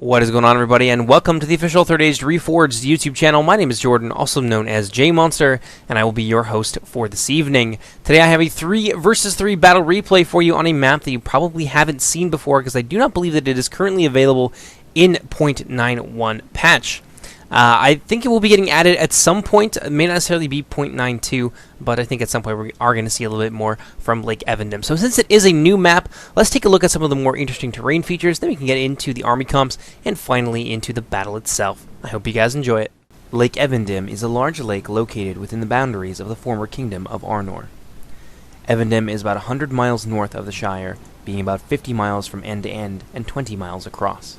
What is going on, everybody, and welcome to the official Third Age Reforged YouTube channel. My name is Jordan, also known as Jmonster, and I will be your host for this evening. Today I have a 3 versus 3 battle replay for you on a map that you probably haven't seen before, because I do not believe that it is currently available in 0.91 patch. I think it will be getting added at some point. It may not necessarily be 0.92, but I think at some point we are going to see a little bit more from Lake Evendim. So since it is a new map, let's take a look at some of the more interesting terrain features, then we can get into the army comps, and finally into the battle itself. I hope you guys enjoy it. Lake Evendim is a large lake located within the boundaries of the former Kingdom of Arnor. Evendim is about 100 miles north of the Shire, being about 50 miles from end to end and 20 miles across.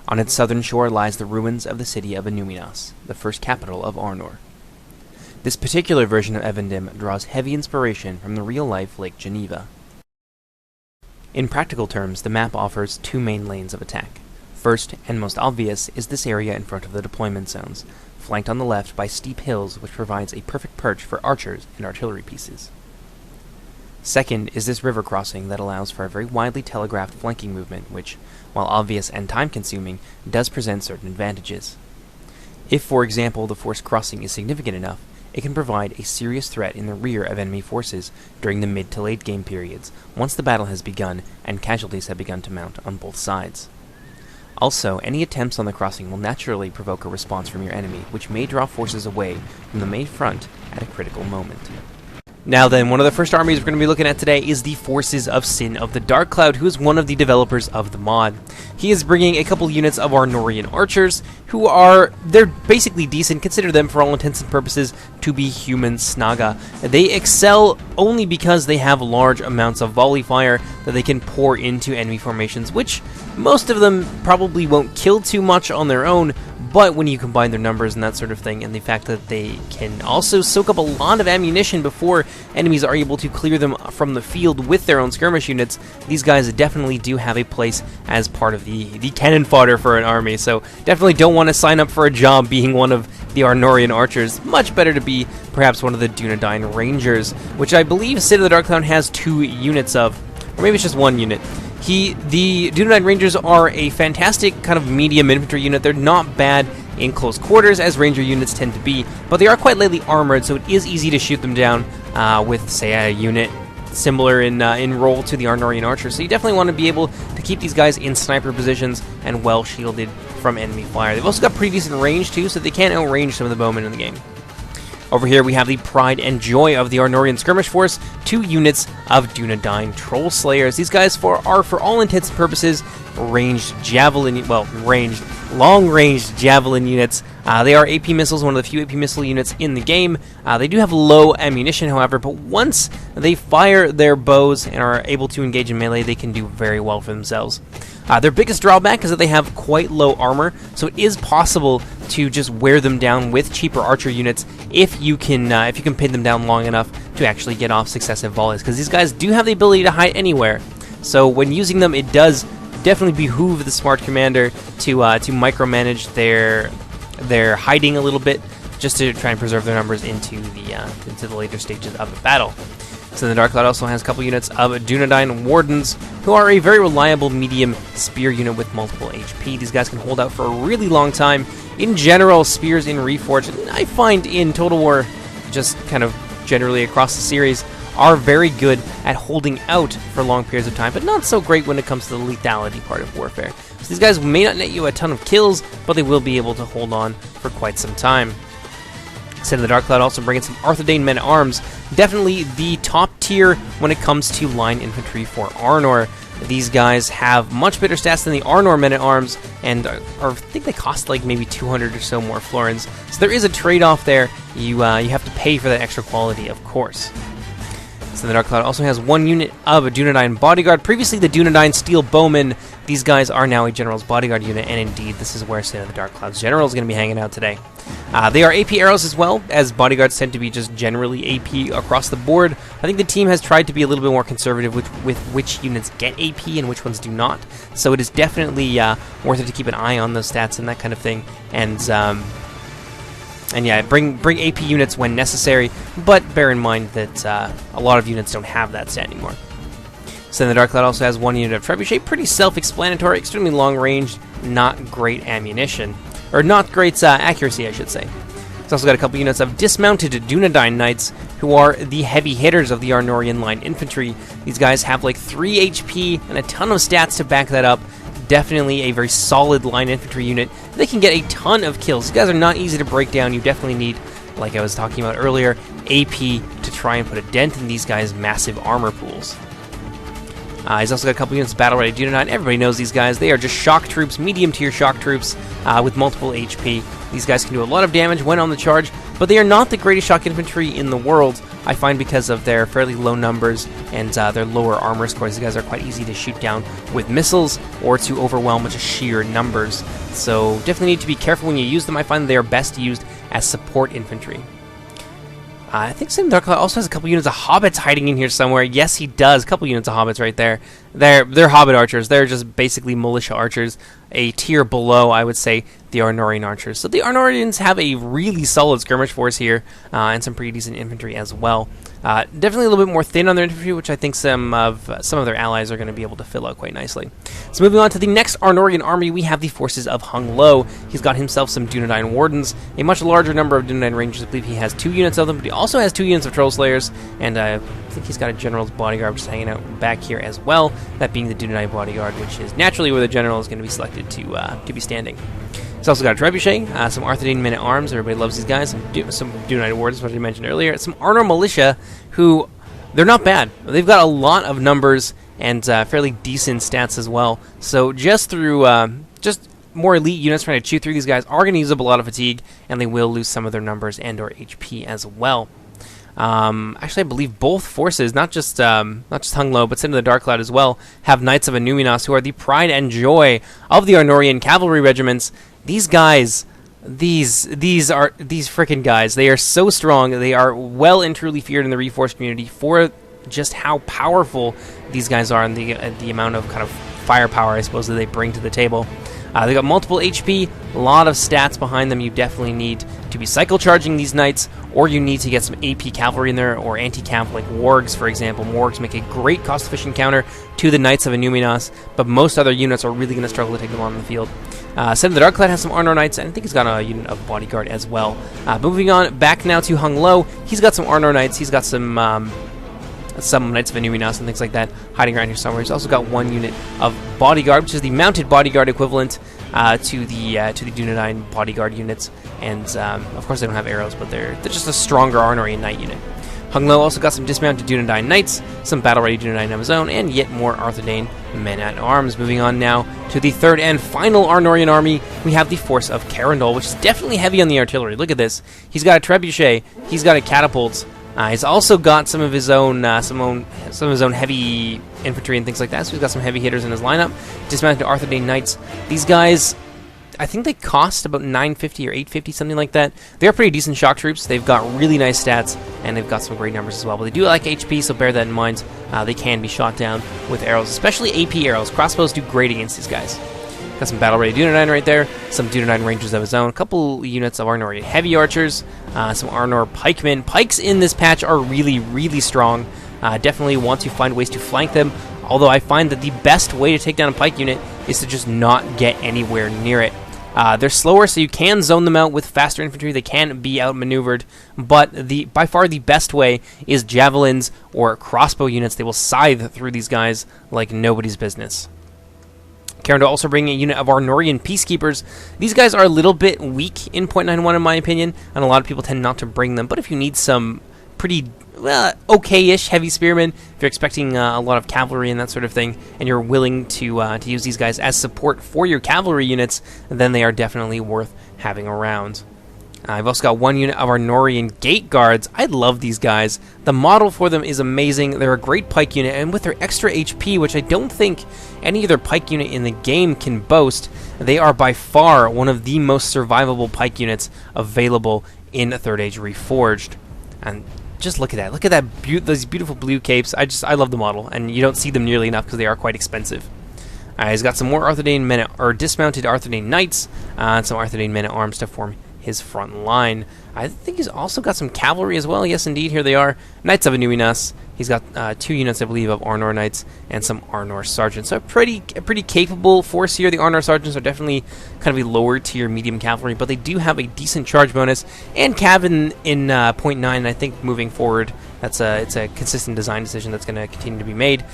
On its southern shore lies the ruins of the city of Inuminas, the first capital of Arnor. This particular version of Evendim draws heavy inspiration from the real-life Lake Geneva. In practical terms, the map offers 2 main lanes of attack. First, and most obvious, is this area in front of the deployment zones, flanked on the left by steep hills which provides a perfect perch for archers and artillery pieces. Second is this river crossing that allows for a very widely telegraphed flanking movement which, while obvious and time-consuming, does present certain advantages. If, for example, the force crossing is significant enough, it can provide a serious threat in the rear of enemy forces during the mid to late game periods, once the battle has begun and casualties have begun to mount on both sides. Also, any attempts on the crossing will naturally provoke a response from your enemy, which may draw forces away from the main front at a critical moment. Now then, one of the first armies we're going to be looking at today is the Forces of Sin of the Dark Cloud, who is one of the developers of the mod. He is bringing a couple units of Arnorian archers, they're basically decent, consider them for all intents and purposes to be human Snaga. They excel only because they have large amounts of volley fire that they can pour into enemy formations, which most of them probably won't kill too much on their own, but when you combine their numbers and that sort of thing, and the fact that they can also soak up a lot of ammunition before enemies are able to clear them from the field with their own skirmish units, these guys definitely do have a place as part of the cannon fodder for an army. So definitely don't want to sign up for a job being one of the Arnorian archers. Much better to be perhaps one of the Dunedain Rangers, which I believe City of the Dark Cloud has 2 units of, or maybe it's just 1 unit. The Dunedain Rangers are a fantastic kind of medium infantry unit. They're not bad in close quarters, as ranger units tend to be, but they are quite lightly armored, so it is easy to shoot them down with, say, a unit similar in role to the Arnorian archers. So you definitely want to be able to keep these guys in sniper positions and well shielded from enemy fire. They've also got pretty decent range too, so they can outrange some of the bowmen in the game. Over here we have the Pride and Joy of the Arnorian Skirmish Force, 2 units of Dunedain Troll Slayers. These guys are, for all intents and purposes, long-range javelin units. They are AP missiles, one of the few AP missile units in the game. They do have low ammunition, however, but once they fire their bows and are able to engage in melee, they can do very well for themselves. Their biggest drawback is that they have quite low armor, so it is possible to just wear them down with cheaper archer units if you can pin them down long enough to actually get off successive volleys, because these guys do have the ability to hide anywhere. So when using them, it does definitely behoove the smart commander to micromanage their hiding a little bit, just to try and preserve their numbers into the later stages of the battle. So the Dark Cloud also has a couple units of Dunedain Wardens, who are a very reliable medium spear unit with multiple HP. These guys can hold out for a really long time. In general, spears in Reforged, I find in Total War, just kind of generally across the series, are very good at holding out for long periods of time, but not so great when it comes to the lethality part of warfare. So these guys may not net you a ton of kills, but they will be able to hold on for quite some time. City of the Dark Cloud also bringing some Arthedain Men-at-Arms, definitely the top tier when it comes to line infantry for Arnor. These guys have much better stats than the Arnor Men-at-Arms, and I think they cost like maybe 200 or so more florins. So there is a trade-off there. You have to pay for that extra quality, of course. So the Dark Cloud also has 1 unit of a Dunedain Bodyguard. Previously the Dunedain Steel Bowmen. These guys are now a General's Bodyguard unit, and indeed this is where City of the Dark Cloud's General is going to be hanging out today. They are AP arrows as well, as bodyguards tend to be just generally AP across the board. I think the team has tried to be a little bit more conservative with which units get AP and which ones do not. So it is definitely worth it to keep an eye on those stats and that kind of thing. And yeah, bring AP units when necessary, but bear in mind that a lot of units don't have that stat anymore. So the Dark Cloud also has 1 unit of Trebuchet, pretty self-explanatory, extremely long-range, not great ammunition. Or not great accuracy, I should say. It's also got a couple units of dismounted Dunedain Knights, who are the heavy hitters of the Arnorian line infantry. These guys have like 3 HP and a ton of stats to back that up. Definitely a very solid line infantry unit. They can get a ton of kills. These guys are not easy to break down. You definitely need, like I was talking about earlier, AP to try and put a dent in these guys' massive armor pools. He's also got a couple units of Battle Ready Dunedain. Everybody knows these guys. They are just shock troops, medium tier shock troops with multiple HP. These guys can do a lot of damage when on the charge, but they are not the greatest shock infantry in the world, I find, because of their fairly low numbers and their lower armor scores. These guys are quite easy to shoot down with missiles or to overwhelm with just sheer numbers. So definitely need to be careful when you use them. I find they are best used as support infantry. I think Sim Dark Cloud also has a couple units of hobbits hiding in here somewhere. Yes, he does. A couple units of hobbits right there. They're hobbit archers. They're just basically militia archers. A tier below, I would say, the Arnorian archers. So the Arnorians have a really solid skirmish force here, and some pretty decent infantry as well. Definitely a little bit more thin on their infantry, which I think some of their allies are going to be able to fill out quite nicely. So moving on to the next Arnorian army, we have the forces of Hung Lo. He's got himself some Dunedain Wardens, a much larger number of Dunedain Rangers. I believe he has 2 units of them, but he also has 2 units of Troll Slayers, and I think he's got a General's Bodyguard just hanging out back here as well, that being the Dunedain Bodyguard, which is naturally where the General is going to be selected to be standing. He's also got a Trebuchet, some Arthedain Men-at-Arms, everybody loves these guys, some Dunedain Wardens, which I mentioned earlier, some Arnor Militia, who, they're not bad. They've got a lot of numbers and fairly decent stats as well, so just through, just more elite units trying to chew through these guys are going to use up a lot of fatigue, and they will lose some of their numbers and or HP as well. Actually, I believe both forces, not just Hung Lo, but Sin of the Dark Cloud as well, have Knights of Anuminos, who are the pride and joy of the Arnorian cavalry regiments. These guys, these frickin' guys, they are so strong. They are well and truly feared in the Reforged community for just how powerful these guys are and the amount of kind of firepower, I suppose, that they bring to the table. They got multiple HP, a lot of stats behind them. You definitely need to be cycle charging these knights, or you need to get some AP cavalry in there, or anti-cav like wargs, for example. Wargs make a great cost-efficient counter to the Knights of Anuminos, but most other units are really going to struggle to take them on the field. Sin of the Dark Cloud has some Arnor Knights, and I think he's got a unit of Bodyguard as well. Moving on back now to Hung Lo, he's got some Arnor Knights, he's got some Knights of Anuminos and things like that hiding around here somewhere. He's also got 1 unit of Bodyguard, which is the mounted Bodyguard equivalent to the Dunedain Bodyguard units, and of course they don't have arrows, but they're just a stronger Arnorian Knight unit. Hung Lo also got some dismounted Dunedain Knights, some battle-ready Dunedain of his own, and yet more Arthedain Men-at-Arms. Moving on now to the third and final Arnorian army, we have the force of Carandol, which is definitely heavy on the artillery. Look at this. He's got a Trebuchet, he's got a Catapult, he's also got some of his own heavy infantry and things like that, so he's got some heavy hitters in his lineup. Dismounted Arthedain Knights. These guys, I think they cost about 950 or 850, something like that. They're pretty decent shock troops. They've got really nice stats, and they've got some great numbers as well. But they do like HP, so bear that in mind. They can be shot down with arrows, especially AP arrows. Crossbows do great against these guys. Got some battle-ready Dunedain right there, some Dunedain Rangers of his own, a couple units of Arnorian Heavy Archers, some Arnor Pikemen. Pikes in this patch are really, really strong. Definitely want to find ways to flank them, although I find that the best way to take down a Pike unit is to just not get anywhere near it. They're slower, so you can zone them out with faster infantry. They can be outmaneuvered, but by far the best way is javelins or crossbow units. They will scythe through these guys like nobody's business. Carandol also bringing a unit of Arnorian Peacekeepers. These guys are a little bit weak in .91 in my opinion, and a lot of people tend not to bring them, but if you need some pretty okay-ish heavy spearmen, if you're expecting a lot of cavalry and that sort of thing, and you're willing to use these guys as support for your cavalry units, then they are definitely worth having around. I've also got 1 unit of Arnorian Gate Guards. I love these guys. The model for them is amazing. They're a great Pike unit, and with their extra HP, which I don't think any other Pike unit in the game can boast, they are by far one of the most survivable Pike units available in Third Age Reforged. And just look at that. Look at that those beautiful blue capes. I love the model, and you don't see them nearly enough because they are quite expensive. He's got some more dismounted Arthedain Knights, and some Arthedain Men-at-Arms to form his front line. I think he's also got some cavalry as well. Yes, indeed, here they are. Knights of Inuminas. He's got 2 units, I believe, of Arnor Knights and some Arnor Sergeants. So a pretty capable force here. The Arnor Sergeants are definitely kind of a lower tier medium cavalry, but they do have a decent charge bonus and cav in point 9. And I think moving forward, it's a consistent design decision that's going to continue to be made.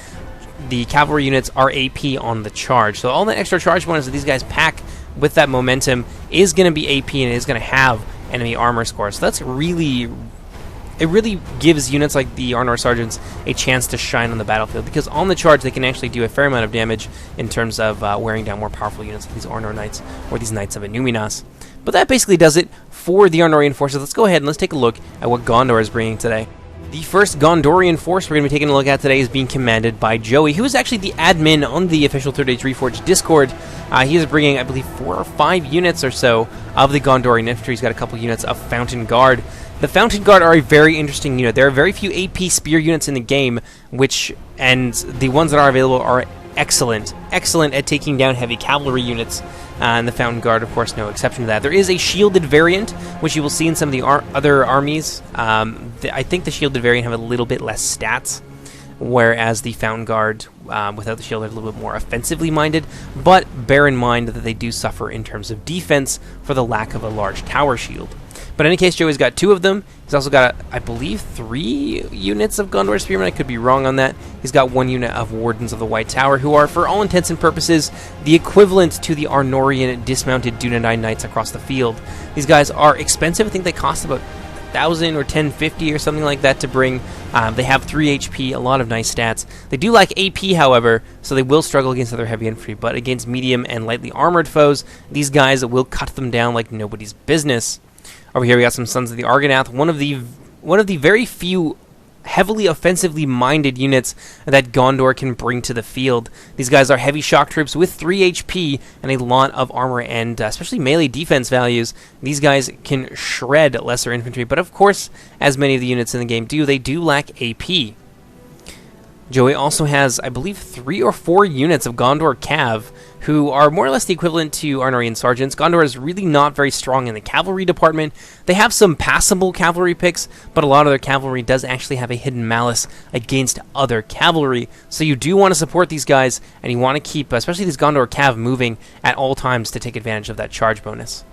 The cavalry units are AP on the charge, so all that extra charge bonus that these guys pack with that momentum is going to be AP and is going to have enemy armor score. So that's really gives units like the Arnor Sergeants a chance to shine on the battlefield, because on the charge they can actually do a fair amount of damage in terms of wearing down more powerful units like these Arnor Knights or these Knights of Inuminas. But that basically does it for the Arnorian forces. Let's go ahead and let's take a look at what Gondor is bringing today. The first Gondorian force we're going to be taking a look at today is being commanded by Joey, who is actually the admin on the official Third Age Reforged Discord. He is bringing, I believe, 4 or 5 units or so of the Gondorian infantry. He's got a couple units of Fountain Guard. The Fountain Guard are a very interesting unit. There are very few AP spear units in the game, and the ones that are available are excellent at taking down heavy cavalry units. And the Fountain Guard, of course, no exception to that. There is a shielded variant, which you will see in some of the other armies. I think the shielded variant have a little bit less stats, whereas the Fountain Guard, without the shield, are a little bit more offensively minded. But bear in mind that they do suffer in terms of defense for the lack of a large tower shield. But in any case, Joey's got 2 of them. He's also got, I believe, 3 units of Gondor Spearmen. I could be wrong on that. He's got 1 unit of Wardens of the White Tower, who are, for all intents and purposes, the equivalent to the Arnorian dismounted Dunedain Knights across the field. These guys are expensive. I think they cost about 1,000 or 1,050 or something like that to bring. They have 3 HP, a lot of nice stats. They do lack AP, however, so they will struggle against other heavy infantry. But against medium and lightly armored foes, these guys will cut them down like nobody's business. Over here we got some Sons of the Argonath, one of the very few heavily offensively minded units that Gondor can bring to the field. These guys are heavy shock troops with 3 HP and a lot of armor and especially melee defense values. These guys can shred lesser infantry, but of course, as many of the units in the game do, they do lack AP. Joey also has, I believe, 3 or 4 units of Gondor Cav, who are more or less the equivalent to Arnorian Sergeants. Gondor is really not very strong in the cavalry department. They have some passable cavalry picks, but a lot of their cavalry does actually have a hidden malice against other cavalry. So you do want to support these guys, and you want to keep, especially these Gondor Cav, moving at all times to take advantage of that charge bonus.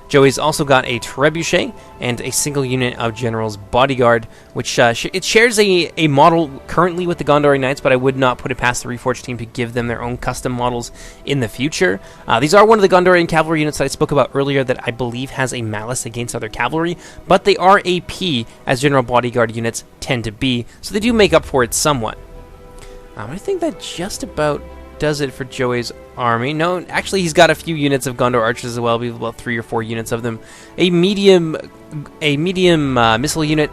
Joey's also got a Trebuchet and a single unit of General's Bodyguard, which it shares a model currently with the Gondorian Knights, but I would not put it past the Reforged team to give them their own custom models in the future. These are one of the Gondorian cavalry units that I spoke about earlier that I believe has a malice against other cavalry, but they are AP, as General Bodyguard units tend to be, so they do make up for it somewhat. I think that just about does it for Joey's army. No, actually he's got a few units of Gondor archers as well. We have about 3 or 4 units of them. A medium missile unit.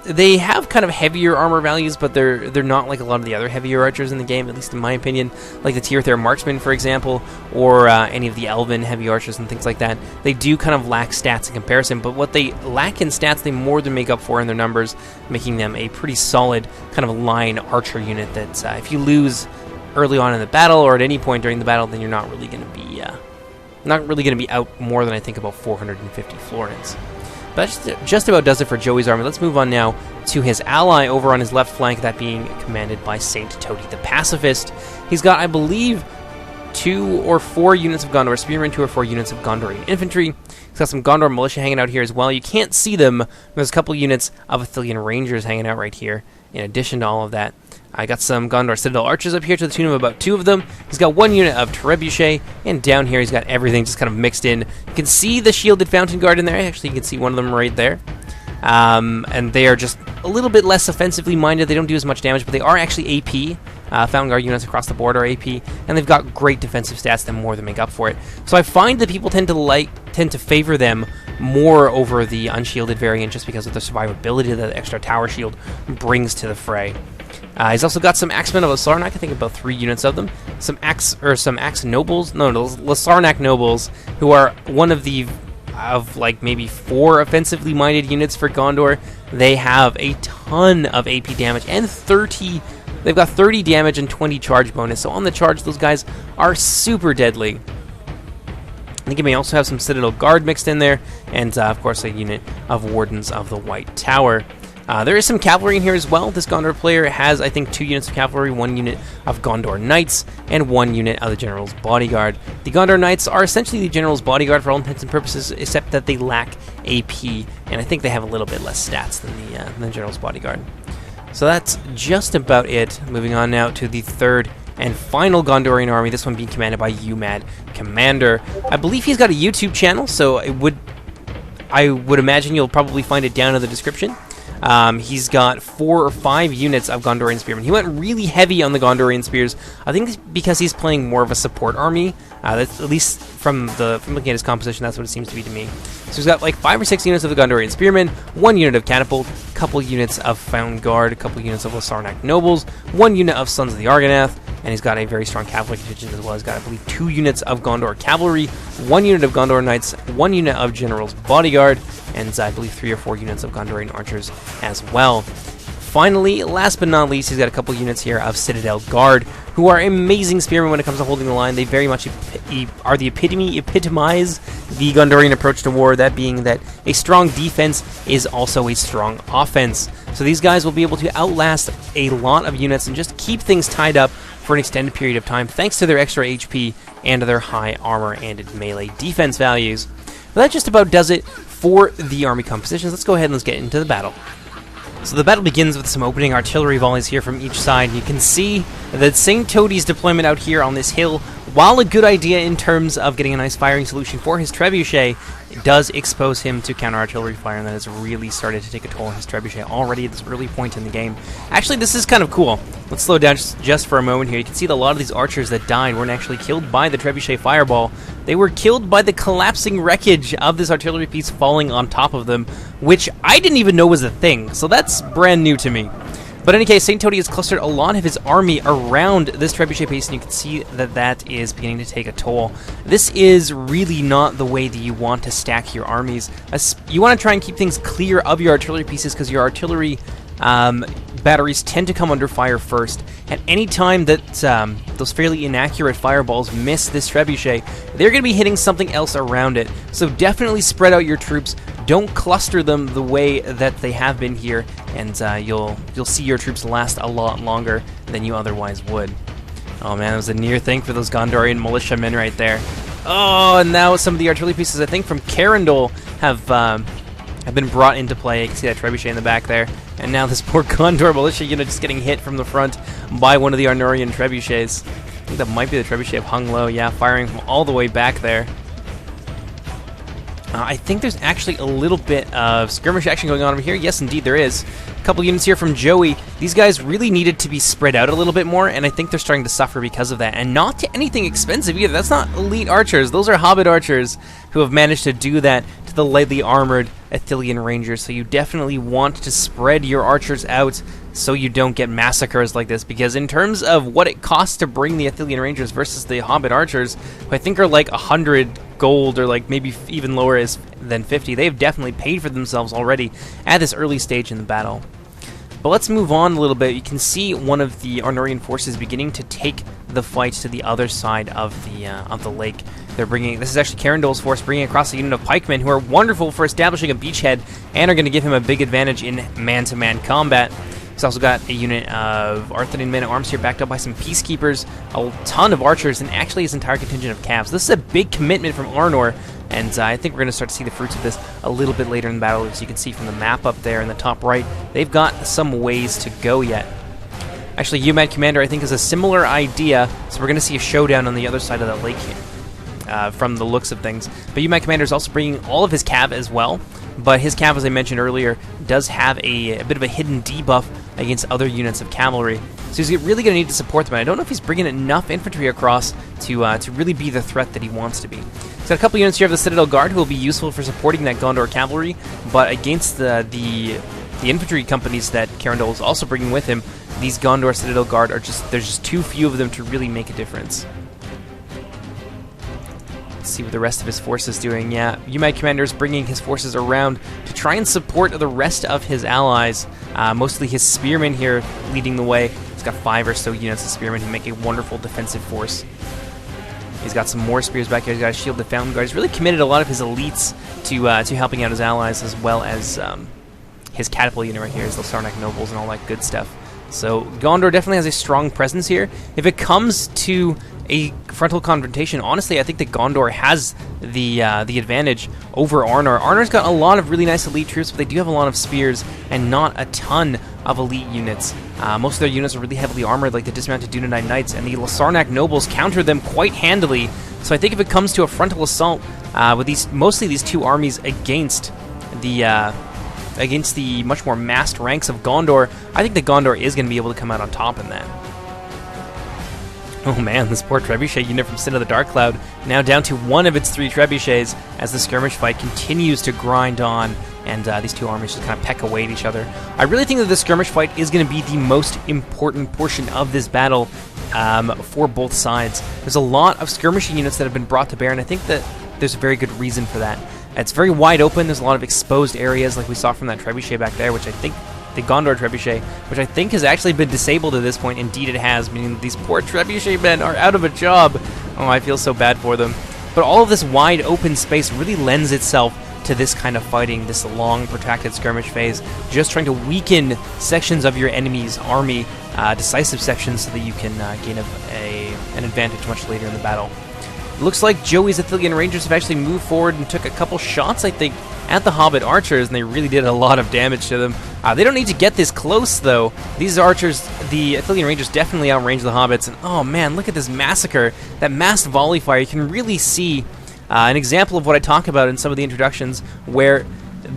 They have kind of heavier armor values, but they're not like a lot of the other heavier archers in the game, at least in my opinion, like the Tirthair Marksman, for example, or any of the Elven heavy archers and things like that. They do kind of lack stats in comparison, but what they lack in stats, they more than make up for in their numbers, making them a pretty solid kind of line archer unit that if you lose early on in the battle or at any point during the battle, then you're not really going to be out more than I think about 450 florins. But that just about does it for Joey's army. Let's move on now to his ally over on his left flank, that being commanded by Saint Toady the Pacifist. He's got, I believe, 2 or 4 units of Gondor Spearmen, 2 or 4 units of Gondorian infantry. He's got some Gondor militia hanging out here as well. You can't see them. There's a couple units of Ithilien Rangers hanging out right here, in addition to all of that. I got some Gondor Citadel archers up here to the tune of about 2 of them. He's got 1 unit of Trebuchet, and down here he's got everything just kind of mixed in. You can see the shielded Fountain Guard in there. Actually, you can see one of them right there. And they are just a little bit less offensively minded. They don't do as much damage, but they are actually AP. Fountain Guard units across the board are AP, and they've got great defensive stats that more than make up for it. So I find that people tend to favor them more over the unshielded variant just because of the survivability that the extra tower shield brings to the fray. He's also got some Axemen of Lasarnak, I think about 3 units of them. Some Axe Nobles, no, Lasarnak Nobles, who are one of like maybe 4 offensively minded units for Gondor. They have a ton of AP damage and they've got 30 damage and 20 charge bonus. So on the charge, those guys are super deadly. I think he may also have some Citadel Guard mixed in there, and of course a unit of Wardens of the White Tower. There is some cavalry in here as well. This Gondor player has, I think, 2 units of cavalry, 1 unit of Gondor Knights, and 1 unit of the General's Bodyguard. The Gondor Knights are essentially the General's Bodyguard for all intents and purposes, except that they lack AP, and I think they have a little bit less stats than the General's Bodyguard. So that's just about it. Moving on now to the third and final Gondorian army, this one being commanded by UMAD Commander. I believe he's got a YouTube channel, so I would imagine you'll probably find it down in the description. He's got 4 or 5 units of Gondorian Spearmen. He went really heavy on the Gondorian Spears, I think because he's playing more of a support army. That's, at least from looking at his composition, that's what it seems to be to me. So he's got like 5 or 6 units of the Gondorian Spearmen, 1 unit of Catapult, a couple units of Found Guard, a couple units of Sarnak Nobles, 1 unit of Sons of the Argonath, and he's got a very strong cavalry contingent as well. He's got, I believe, 2 units of Gondor Cavalry, 1 unit of Gondor Knights, 1 unit of General's Bodyguard, and I believe 3 or 4 units of Gondorian Archers as well. Finally, last but not least, he's got a couple units here of Citadel Guard, who are amazing spearmen when it comes to holding the line. They very much epitomize the Gondorian approach to war, that being that a strong defense is also a strong offense. So these guys will be able to outlast a lot of units and just keep things tied up for an extended period of time, thanks to their extra HP and their high armor and melee defense values. But that just about does it for the army compositions. Let's go ahead and let's get into the battle. So the battle begins with some opening artillery volleys here from each side. You can see that St. Toady's deployment out here on this hill, while a good idea in terms of getting a nice firing solution for his trebuchet, it does expose him to counter-artillery fire, and that has really started to take a toll on his trebuchet already at this early point in the game. Actually, this is kind of cool. Let's slow down just for a moment here. You can see that a lot of these archers that died weren't actually killed by the trebuchet fireball. They were killed by the collapsing wreckage of this artillery piece falling on top of them, which I didn't even know was a thing, so that's brand new to me. But in any case, St. Toady has clustered a lot of his army around this trebuchet piece, and you can see that that is beginning to take a toll. This is really not the way that you want to stack your armies. You want to try and keep things clear of your artillery pieces, because your artillery batteries tend to come under fire first. At any time that those fairly inaccurate fireballs miss this trebuchet, they're going to be hitting something else around it. So definitely spread out your troops. Don't cluster them the way that they have been here, and you'll see your troops last a lot longer than you otherwise would. Oh man, that was a near thing for those Gondorian militiamen right there. Oh, and now some of the artillery pieces, I think, from Carindel have been brought into play. You can see that trebuchet in the back there. And now this poor Gondor militia unit just getting hit from the front by one of the Arnorian trebuchets. I think that might be the trebuchet of Hung Lo, yeah, firing from all the way back there. I think there's actually a little bit of skirmish action going on over here. Yes, indeed there is. A couple units here from Joey. These guys really needed to be spread out a little bit more, and I think they're starting to suffer because of that. And not to anything expensive either. That's not elite archers. Those are Hobbit archers who have managed to do that to the lightly armored Athelian Rangers. So you definitely want to spread your archers out so you don't get massacres like this, because in terms of what it costs to bring the Athelian Rangers versus the Hobbit archers, who I think are like 100 gold or like maybe even lower than 50, they've definitely paid for themselves already at this early stage in the battle. But let's move on a little bit. You can see one of the Arnorian forces beginning to take the fight to the other side of the lake. They're bringing, this is actually Carindel's force bringing across a unit of pikemen who are wonderful for establishing a beachhead and are going to give him a big advantage in man-to-man combat. He's also got a unit of Arthurian men-at-arms here backed up by some peacekeepers, a ton of archers, and actually his entire contingent of calves. This is a big commitment from Arnor, and I think we're going to start to see the fruits of this a little bit later in the battle. As you can see from the map up there in the top right, they've got some ways to go yet. Actually, UMAD Commander, I think, is a similar idea, so we're going to see a showdown on the other side of that lake here, from the looks of things. But UMAD Commander is also bringing all of his cav as well, but his cav, as I mentioned earlier, does have a bit of a hidden debuff against other units of cavalry. So he's really going to need to support them. And I don't know if he's bringing enough infantry across to really be the threat that he wants to be. He's got a couple units here of the Citadel Guard who will be useful for supporting that Gondor cavalry, but against the infantry companies that Carindel is also bringing with him, these Gondor Citadel Guard are there's just too few of them to really make a difference. Let's see what the rest of his force is doing. Yeah, UMAD Commander is bringing his forces around to try and support the rest of his allies. Mostly his spearmen here leading the way. He's got 5 or so units of spearmen who make a wonderful defensive force. He's got some more spears back here. He's got a shield to Fountain Guard. He's really committed a lot of his elites to helping out his allies, as well as his catapult unit right here, his Sarnak nobles and all that good stuff. So Gondor definitely has a strong presence here. If it comes to a frontal confrontation, honestly, I think that Gondor has the advantage over Arnor. Arnor's got a lot of really nice elite troops, but they do have a lot of spears and not a ton of elite units. Most of their units are really heavily armored, like the dismounted Dunedain Knights, and the Sarnak nobles counter them quite handily. So I think if it comes to a frontal assault with mostly these two armies against the much more massed ranks of Gondor, I think that Gondor is going to be able to come out on top in that. Oh man, this poor trebuchet unit from Sin of the Dark Cloud now down to one of its 3 trebuchets as the skirmish fight continues to grind on, and these two armies just kind of peck away at each other. I really think that the skirmish fight is going to be the most important portion of this battle for both sides. There's a lot of skirmishing units that have been brought to bear, and I think that there's a very good reason for that. It's very wide open. There's a lot of exposed areas, like we saw from that trebuchet back there, which I think the Gondor trebuchet, which I think has actually been disabled at this point. Indeed it has, meaning these poor trebuchet men are out of a job. Oh, I feel so bad for them. But all of this wide open space really lends itself to this kind of fighting, this long, protracted skirmish phase, just trying to weaken sections of your enemy's army, decisive sections, so that you can gain an advantage much later in the battle. Looks like Joey's Athelian Rangers have actually moved forward and took a couple shots, I think, at the Hobbit Archers, and they really did a lot of damage to them. They don't need to get this close, though. These archers, the Athelian Rangers, definitely outrange the Hobbits, and oh man, look at this massacre. That massed volley fire. You can really see an example of what I talk about in some of the introductions, where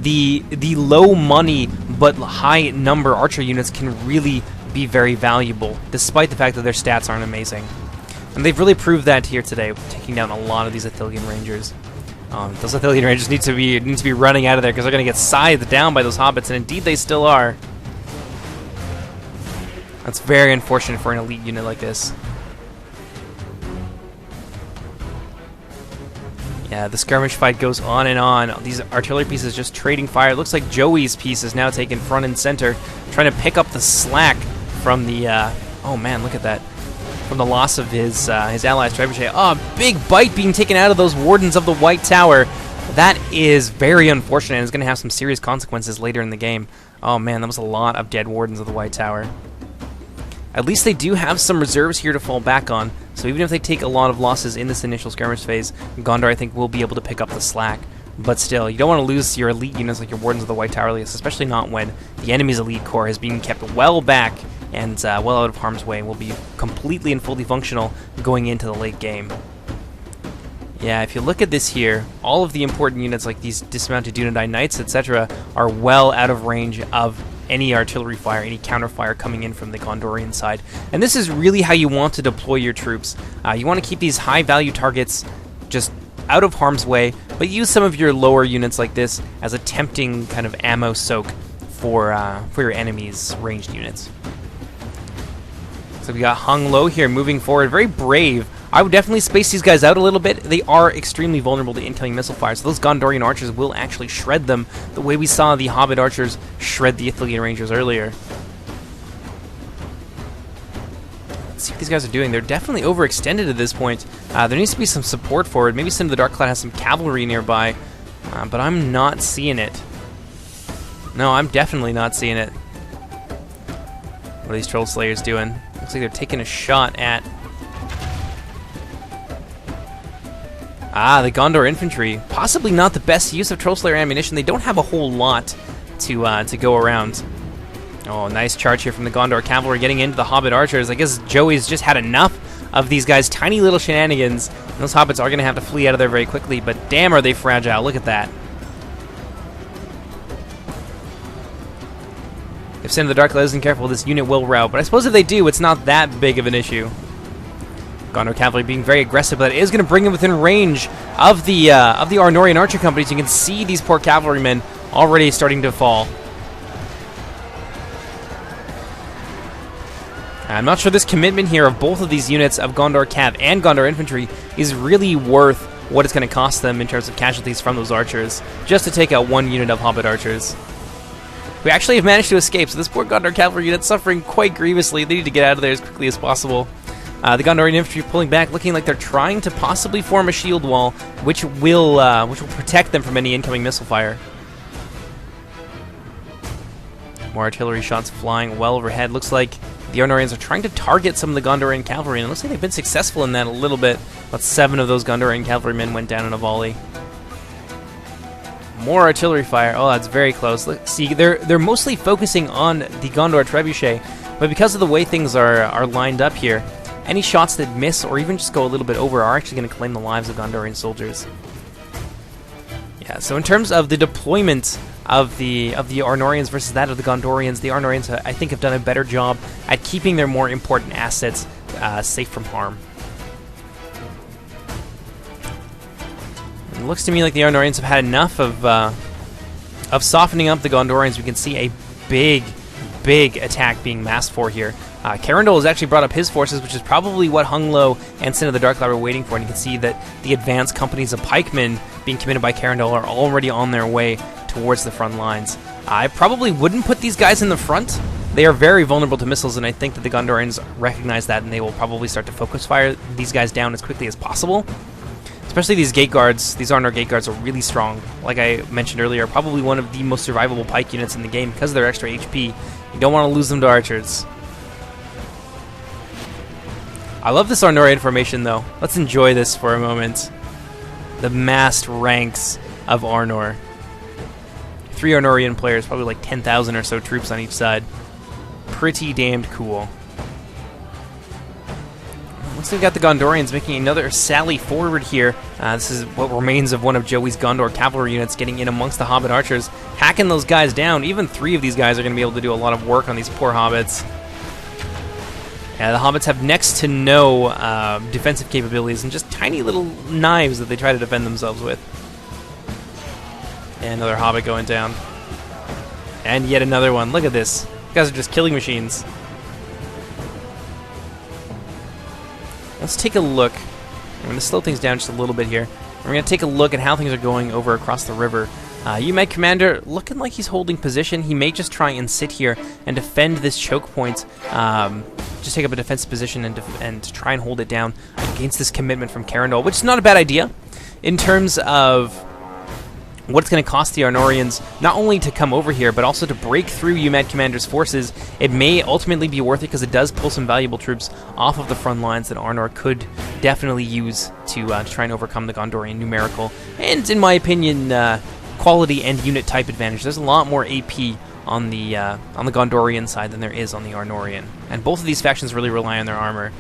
the low money but high number archer units can really be very valuable, despite the fact that their stats aren't amazing. And they've really proved that here today, taking down a lot of these Athelian Rangers. Those Athelian Rangers need to be running out of there, because they're going to get scythed down by those hobbits, and indeed they still are. That's very unfortunate for an elite unit like this. Yeah, the skirmish fight goes on and on. These artillery pieces just trading fire. It looks like Joey's piece is now taken front and center, trying to pick up the slack from the... oh man, look at that. From the loss of his allies' trebuchet. Oh, big bite being taken out of those Wardens of the White Tower. That is very unfortunate, and it's going to have some serious consequences later in the game. Oh man, that was a lot of dead Wardens of the White Tower. At least they do have some reserves here to fall back on, so even if they take a lot of losses in this initial skirmish phase, Gondor, I think, will be able to pick up the slack. But still, you don't want to lose your elite units like your Wardens of the White Tower, especially not when the enemy's elite corps is being kept well back and well out of harm's way, and will be completely and fully functional going into the late game. Yeah, if you look at this here, all of the important units like these dismounted Dunedain Knights, etc., are well out of range of any artillery fire, any counterfire coming in from the Gondorian side. And this is really how you want to deploy your troops. You want to keep these high-value targets just out of harm's way, but use some of your lower units like this as a tempting kind of ammo soak for your enemy's ranged units. So we got hung low here, moving forward, very brave. I would definitely space these guys out a little bit. They are extremely vulnerable to incoming missile fire, so those Gondorian archers will actually shred them the way we saw the Hobbit archers shred the Athelian Rangers earlier. Let's see what these guys are doing. They're definitely overextended at this point. There needs to be some support forward. Maybe Sin of the Dark Cloud has some cavalry nearby, but I'm not seeing it. No, I'm definitely not seeing it. What are these Troll Slayers doing? Looks like they're taking a shot at... the Gondor infantry. Possibly not the best use of Troll Slayer ammunition. They don't have a whole lot to go around. Oh, nice charge here from the Gondor cavalry getting into the Hobbit archers. I guess Joey's just had enough of these guys' tiny little shenanigans. And those Hobbits are going to have to flee out of there very quickly, but damn are they fragile. Look at that. If Sin of the Dark Cloud isn't careful, this unit will rout, but I suppose if they do, it's not that big of an issue. Gondor cavalry being very aggressive, but it is going to bring them within range of the Arnorian archer companies. You can see these poor cavalrymen already starting to fall. I'm not sure this commitment here of both of these units of Gondor Cav and Gondor Infantry is really worth what it's going to cost them in terms of casualties from those archers, just to take out one unit of Hobbit archers. We actually have managed to escape, so this poor Gondor Cavalry unit's suffering quite grievously. They need to get out of there as quickly as possible. The Gondorian infantry pulling back, looking like they're trying to possibly form a shield wall, which will protect them from any incoming missile fire. More artillery shots flying well overhead. Looks like the Arnorians are trying to target some of the Gondorian cavalry, and it looks like they've been successful in that a little bit. About 7 of those Gondorian cavalrymen went down in a volley. More artillery fire. Oh, that's very close. Look, see, they're mostly focusing on the Gondor trebuchet, but because of the way things are lined up here, any shots that miss or even just go a little bit over are actually going to claim the lives of Gondorian soldiers. Yeah, so in terms of the deployment of the Arnorians versus that of the Gondorians I think have done a better job at keeping their more important assets safe from harm. It looks to me like the Arnorians have had enough of softening up the Gondorians. We can see a big attack being massed for here. Carindel has actually brought up his forces, which is probably what Hunglo and Sin of the Dark Cloud were waiting for, and you can see that the advanced companies of pikemen being committed by Carindel are already on their way towards the front lines. I probably wouldn't put these guys in the front. They are very vulnerable to missiles, and I think that the Gondorians recognize that, and they will probably start to focus fire these guys down as quickly as possible. Especially these gate guards. These Arnor gate guards are really strong. Like I mentioned earlier, probably one of the most survivable pike units in the game because of their extra HP. You don't want to lose them to archers. I love this Arnorian formation, though. Let's enjoy this for a moment. The massed ranks of Arnor. 3 Arnorian players, probably like 10,000 or so troops on each side. Pretty damned cool. Looks like we've got the Gondorians making another sally forward here. This is what remains of one of Joey's Gondor cavalry units getting in amongst the Hobbit archers, hacking those guys down. Even 3 of these guys are going to be able to do a lot of work on these poor Hobbits. Yeah, the Hobbits have next to no defensive capabilities and just tiny little knives that they try to defend themselves with. And another Hobbit going down. And yet another one. Look at this. These guys are just killing machines. Let's take a look. I'm going to slow things down just a little bit here. We're going to take a look at how things are going over across the river. UMAG Commander looking like he's holding position. He may just try and sit here and defend this choke point. Just take up a defensive position and to try and hold it down against this commitment from Carindel, which is not a bad idea in terms of what it's going to cost the Arnorians not only to come over here, but also to break through UMAD Commander's forces. It may ultimately be worth it because it does pull some valuable troops off of the front lines that Arnor could definitely use to try and overcome the Gondorian numerical and, in my opinion, quality and unit type advantage. There's a lot more AP on the Gondorian side than there is on the Arnorian, and both of these factions really rely on their armor.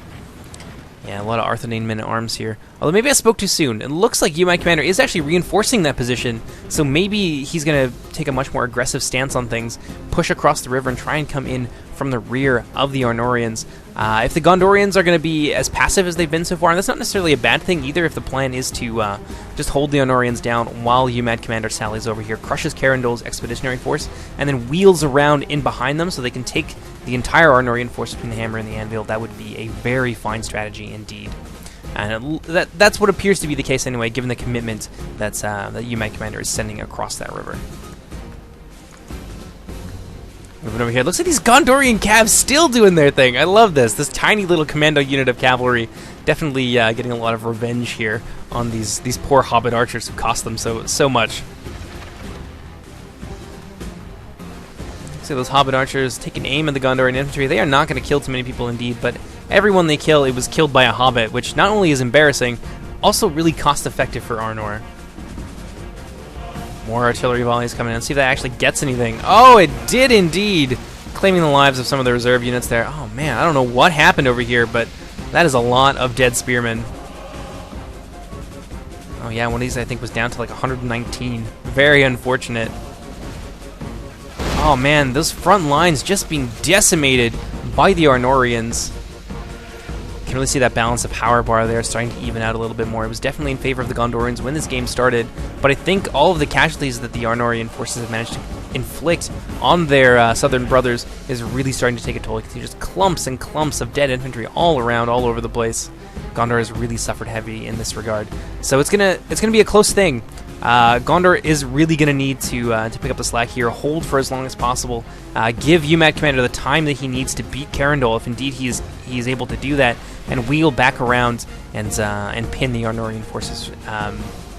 Yeah, a lot of Arthanane men-at-arms here. Although maybe I spoke too soon. It looks like UMAG Commander is actually reinforcing that position, so maybe he's going to take a much more aggressive stance on things, push across the river, and try and come in from the rear of the Arnorians. If the Gondorians are going to be as passive as they've been so far, and that's not necessarily a bad thing either if the plan is to just hold the Arnorians down while UMAD Commander sallies over here, crushes Carindel's expeditionary force, and then wheels around in behind them so they can take the entire Arnorian force between the hammer and the anvil. That would be a very fine strategy indeed. And that's what appears to be the case anyway, given the commitment that UMAG Commander is sending across that river. Moving over here, looks like these Gondorian Cavs still doing their thing. I love this. This tiny little commando unit of cavalry definitely getting a lot of revenge here on these poor Hobbit archers who cost them so much. See those Hobbit archers taking aim at the Gondorian infantry. They are not going to kill too many people indeed, but everyone they kill, it was killed by a Hobbit, which not only is embarrassing, also really cost-effective for Arnor. More artillery volleys coming in. See if that actually gets anything. Oh, it did indeed! Claiming the lives of some of the reserve units there. Oh man, I don't know what happened over here, but that is a lot of dead spearmen. Oh yeah, one of these I think was down to like 119. Very unfortunate. Oh man, those front lines just being decimated by the Arnorians. You can really see that balance of power bar there starting to even out a little bit more. It was definitely in favor of the Gondorians when this game started, but I think all of the casualties that the Arnorian forces have managed to inflict on their southern brothers is really starting to take a toll. You can see just clumps and clumps of dead infantry all around, all over the place. Gondor has really suffered heavy in this regard. So it's gonna be a close thing. Gondor is really going to need to pick up the slack here, hold for as long as possible, give UMAT Commander the time that he needs to beat Carindel, if indeed he is able to do that, and wheel back around and pin the Arnorian forces,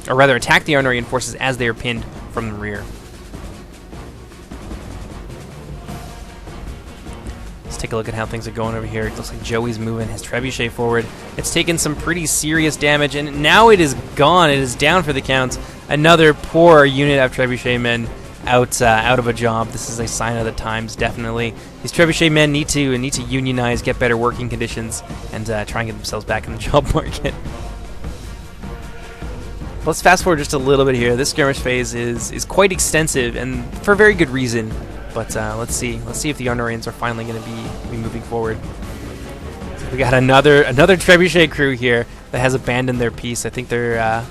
or rather attack the Arnorian forces as they are pinned from the rear. Let's take a look at how things are going over here. It looks like Joey's moving his trebuchet forward. It's taken some pretty serious damage, and now it is gone. It is down for the count. Another poor unit of trebuchet men out of a job. This is a sign of the times, definitely. These trebuchet men need to unionize, get better working conditions, and try and get themselves back in the job market. Let's fast forward just a little bit here. This skirmish phase is quite extensive, and for very good reason. But let's see if the Arnorians are finally going to be moving forward. So we got another trebuchet crew here that has abandoned their piece. I think their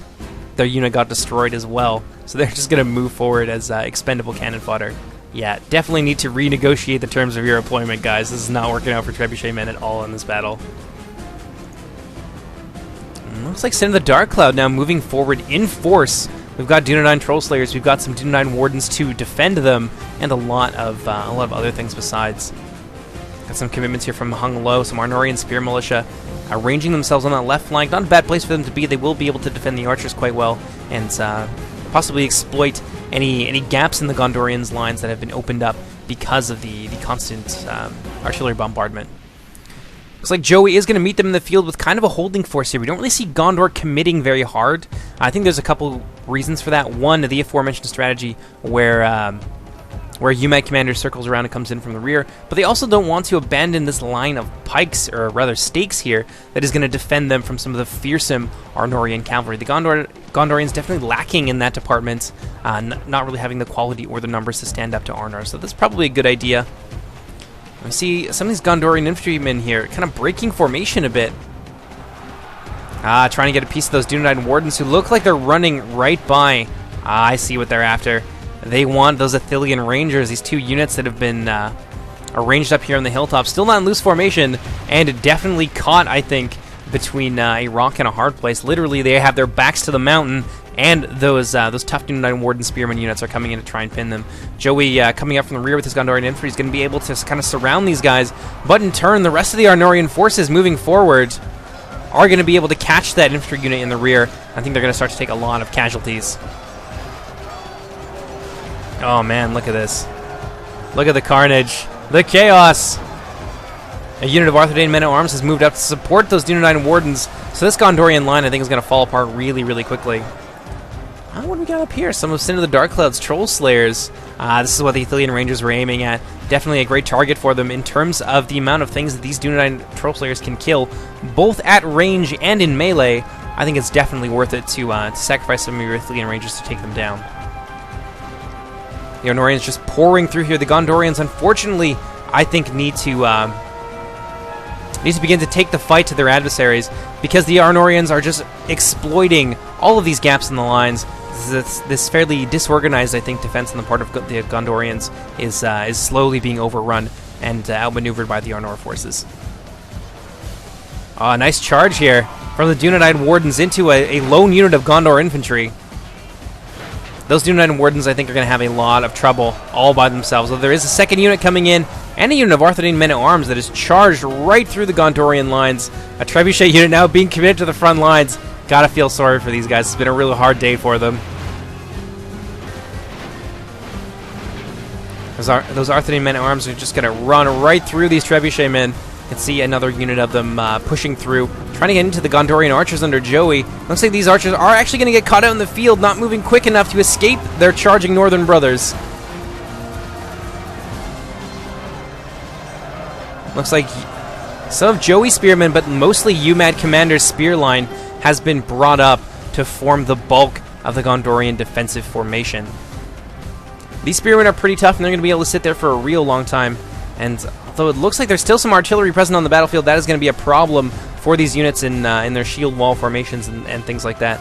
unit got destroyed as well, so they're just going to move forward as expendable cannon fodder. Yeah, definitely need to renegotiate the terms of your employment, guys. This is not working out for trebuchet men at all in this battle. Looks like Sin of the Dark Cloud now moving forward in force. We've got Dunedain Troll Slayers, we've got some Dunedain Wardens to defend them, and a lot of other things besides. Got some commitments here from Hung Lo, some Arnorian Spear Militia, arranging themselves on that left flank. Not a bad place for them to be. They will be able to defend the archers quite well, and possibly exploit any gaps in the Gondorians' lines that have been opened up because of the constant artillery bombardment. Looks like Joey is going to meet them in the field with kind of a holding force here. We don't really see Gondor committing very hard. I think there's a couple reasons for that. One, the aforementioned strategy where UMAT Commander circles around and comes in from the rear, but they also don't want to abandon this line of pikes, or rather stakes here, that is going to defend them from some of the fearsome Arnorian cavalry. The Gondorians definitely lacking in that department, not really having the quality or the numbers to stand up to Arnor, so that's probably a good idea. I see some of these Gondorian infantrymen here kind of breaking formation a bit. Trying to get a piece of those Dunedain Wardens who look like they're running right by. I see what they're after. They want those Athelian Rangers, these two units that have been arranged up here on the hilltop. Still not in loose formation, and definitely caught, I think, between a rock and a hard place. Literally, they have their backs to the mountain, and those tough Dunedain Warden Spearman units are coming in to try and pin them. Joey coming up from the rear with his Gondorian infantry is going to be able to kind of surround these guys, but in turn, the rest of the Arnorian forces moving forward are going to be able to catch that infantry unit in the rear. I think they're going to start to take a lot of casualties. Oh man, look at this. Look at the carnage. The chaos! A unit of Arthedain men-at-arms has moved up to support those Dunedain Wardens, so this Gondorian line, I think, is going to fall apart really, really quickly. What do we got up here? Some of Sin of the Dark Cloud's Troll Slayers. This is what the Athelian Rangers were aiming at. Definitely a great target for them in terms of the amount of things that these Dunedain Troll Slayers can kill, both at range and in melee. I think it's definitely worth it to sacrifice some of your Athelian Rangers to take them down. The Arnorians just pouring through here. The Gondorians, unfortunately, I think need to begin to take the fight to their adversaries, because the Arnorians are just exploiting all of these gaps in the lines. This fairly disorganized, I think, defense on the part of the Gondorians is slowly being overrun and outmaneuvered by the Arnor forces. Oh, nice charge here from the Dunedain Wardens into a lone unit of Gondor infantry. Those Dunedain Wardens, I think, are going to have a lot of trouble all by themselves. Though there is a second unit coming in, and a unit of Arthedain men-at-arms that is charged right through the Gondorian lines. A trebuchet unit now being committed to the front lines. Gotta feel sorry for these guys. It's been a really hard day for them. Those Arthedain men-at-arms are just going to run right through these trebuchet men. You can see another unit of them pushing through, trying to get into the Gondorian archers under Joey. Looks like these archers are actually going to get caught out in the field, not moving quick enough to escape their charging Northern brothers. Looks like some of Joey's spearmen, but mostly UMAT Commander's spear line, has been brought up to form the bulk of the Gondorian defensive formation. These spearmen are pretty tough, and they're going to be able to sit there for a real long time. And although it looks like there's still some artillery present on the battlefield, that is going to be a problem for these units in their shield wall formations and things like that.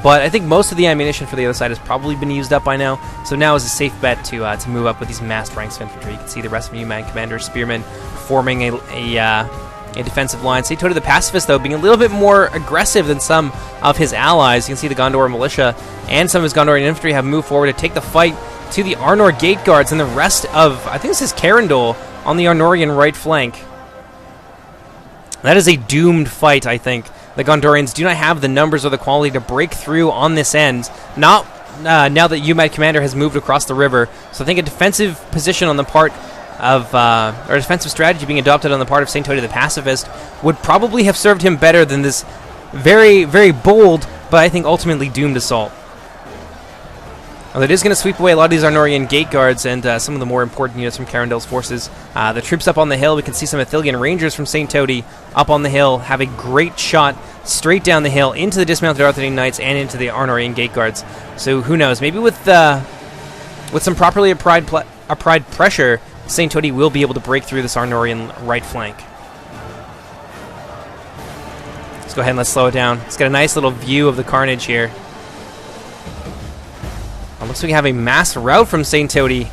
But I think most of the ammunition for the other side has probably been used up by now, so now is a safe bet to move up with these massed ranks of infantry. You can see the rest of UMAT Commander's spearmen forming a a defensive line. St. Toti the Pacifist, though, being a little bit more aggressive than some of his allies. You can see the Gondor Militia and some of his Gondorian infantry have moved forward to take the fight to the Arnor Gate Guards and the rest of, I think this is Carindel, on the Arnorian right flank. That is a doomed fight, I think. The Gondorians do not have the numbers or the quality to break through on this end. Not now that UMAD Commander has moved across the river. So I think a defensive position on the part of, or a defensive strategy being adopted on the part of St. Toti the Pacifist would probably have served him better than this very, very bold, but I think ultimately doomed assault. Well, it is going to sweep away a lot of these Arnorian Gate Guards and some of the more important units from Carindel's forces. The troops up on the hill, we can see some Athilian Rangers from St. Toti up on the hill, have a great shot straight down the hill into the dismounted Arthurian Knights and into the Arnorian Gate Guards. So who knows, maybe with some properly applied pressure, St. Toti will be able to break through this Arnorian right flank. Let's go ahead and let's slow it down. Let's get a nice little view of the carnage here. Looks like we have a mass rout from St. Toti.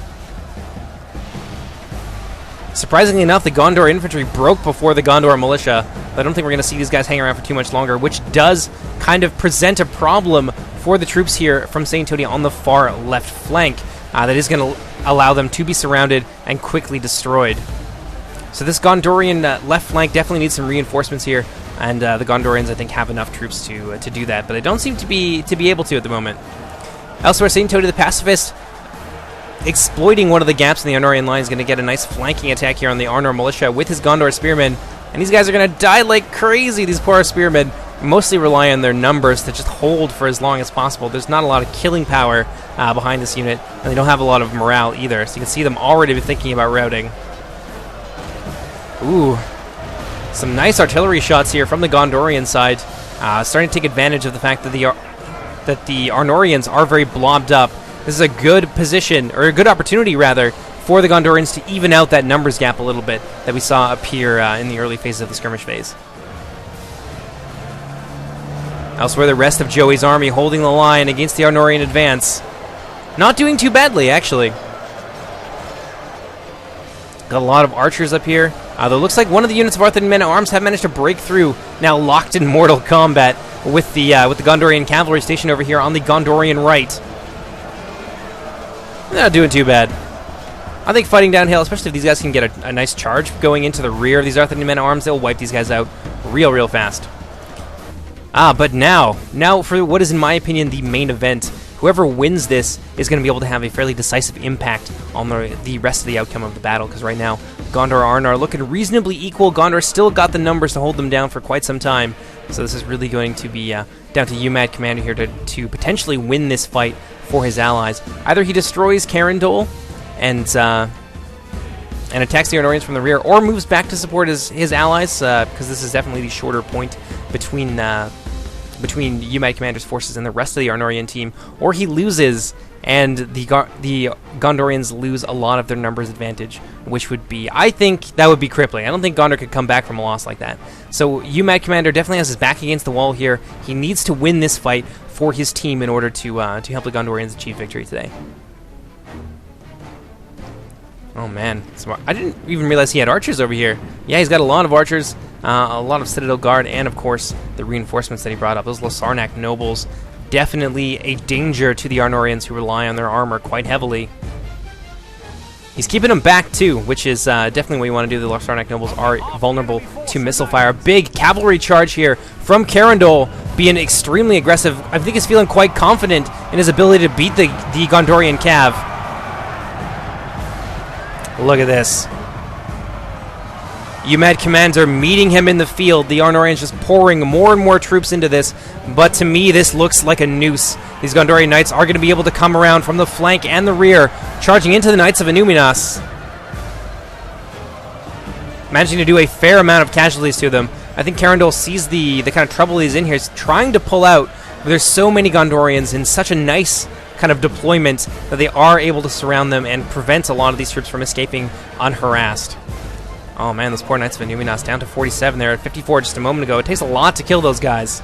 Surprisingly enough, the Gondor infantry broke before the Gondor militia. I don't think we're going to see these guys hang around for too much longer, which does kind of present a problem for the troops here from St. Toti on the far left flank. That is going to allow them to be surrounded and quickly destroyed. So this Gondorian left flank definitely needs some reinforcements here, and the Gondorians, I think, have enough troops to do that, but they don't seem to be able to at the moment. Elsewhere, St. Toti the Pacifist, exploiting one of the gaps in the Arnorian line, is going to get a nice flanking attack here on the Arnor Militia with his Gondor Spearmen. And these guys are going to die like crazy. These poor Spearmen mostly rely on their numbers to just hold for as long as possible. There's not a lot of killing power behind this unit, and they don't have a lot of morale either. So you can see them already thinking about routing. Ooh, some nice artillery shots here from the Gondorian side. Starting to take advantage of the fact that the Arnorians are very blobbed up. This is a good position, or a good opportunity rather, for the Gondorians to even out that numbers gap a little bit that we saw appear in the early phases of the skirmish phase. Elsewhere, the rest of Joey's army holding the line against the Arnorian advance. Not doing too badly, actually. Got a lot of archers up here. Though it looks like one of the units of Arthurian men-at-arms have managed to break through, now locked in mortal combat with the Gondorian cavalry stationed over here on the Gondorian right. They're not doing too bad. I think fighting downhill, especially if these guys can get a nice charge going into the rear of these Arthurian men-at-arms, they'll wipe these guys out real fast. But now for what is, in my opinion, the main event. Whoever wins this is going to be able to have a fairly decisive impact on the rest of the outcome of the battle, because right now, Gondor Arnor are looking reasonably equal. Gondor still got the numbers to hold them down for quite some time, so this is really going to be down to UMAD Commander here to potentially win this fight for his allies. Either he destroys Carindel and attacks the Arnorians from the rear, or moves back to support his allies, because this is definitely the shorter point between UMAD Commander's forces and the rest of the Arnorian team, or he loses and the Gondorians lose a lot of their numbers advantage, which would be, I think, that would be crippling. I don't think Gondor could come back from a loss like that. So UMAD Commander definitely has his back against the wall here. He needs to win this fight for his team in order to help the Gondorians achieve victory today. Oh man, smart. I didn't even realize he had archers over here. Yeah, he's got a lot of archers, a lot of Citadel Guard, and of course the reinforcements that he brought up. Those Losarnak nobles, definitely a danger to the Arnorians who rely on their armor quite heavily. He's keeping them back too, which is definitely what you want to do. The Losarnak nobles are vulnerable to missile fire. Big cavalry charge here from Carindel, being extremely aggressive. I think he's feeling quite confident in his ability to beat the Gondorian cav. Look at this. UMAD Commander meeting him in the field. The Arnorians just pouring more and more troops into this. But to me, this looks like a noose. These Gondorian Knights are going to be able to come around from the flank and the rear, charging into the Knights of Inuminas. Managing to do a fair amount of casualties to them. I think Carindel sees the kind of trouble he's in here. He's trying to pull out, but there's so many Gondorians in such a nice kind of deployment that they are able to surround them and prevent a lot of these troops from escaping unharassed. Oh man, those poor Knights of Inuminas down to 47 there at 54 just a moment ago. It takes a lot to kill those guys.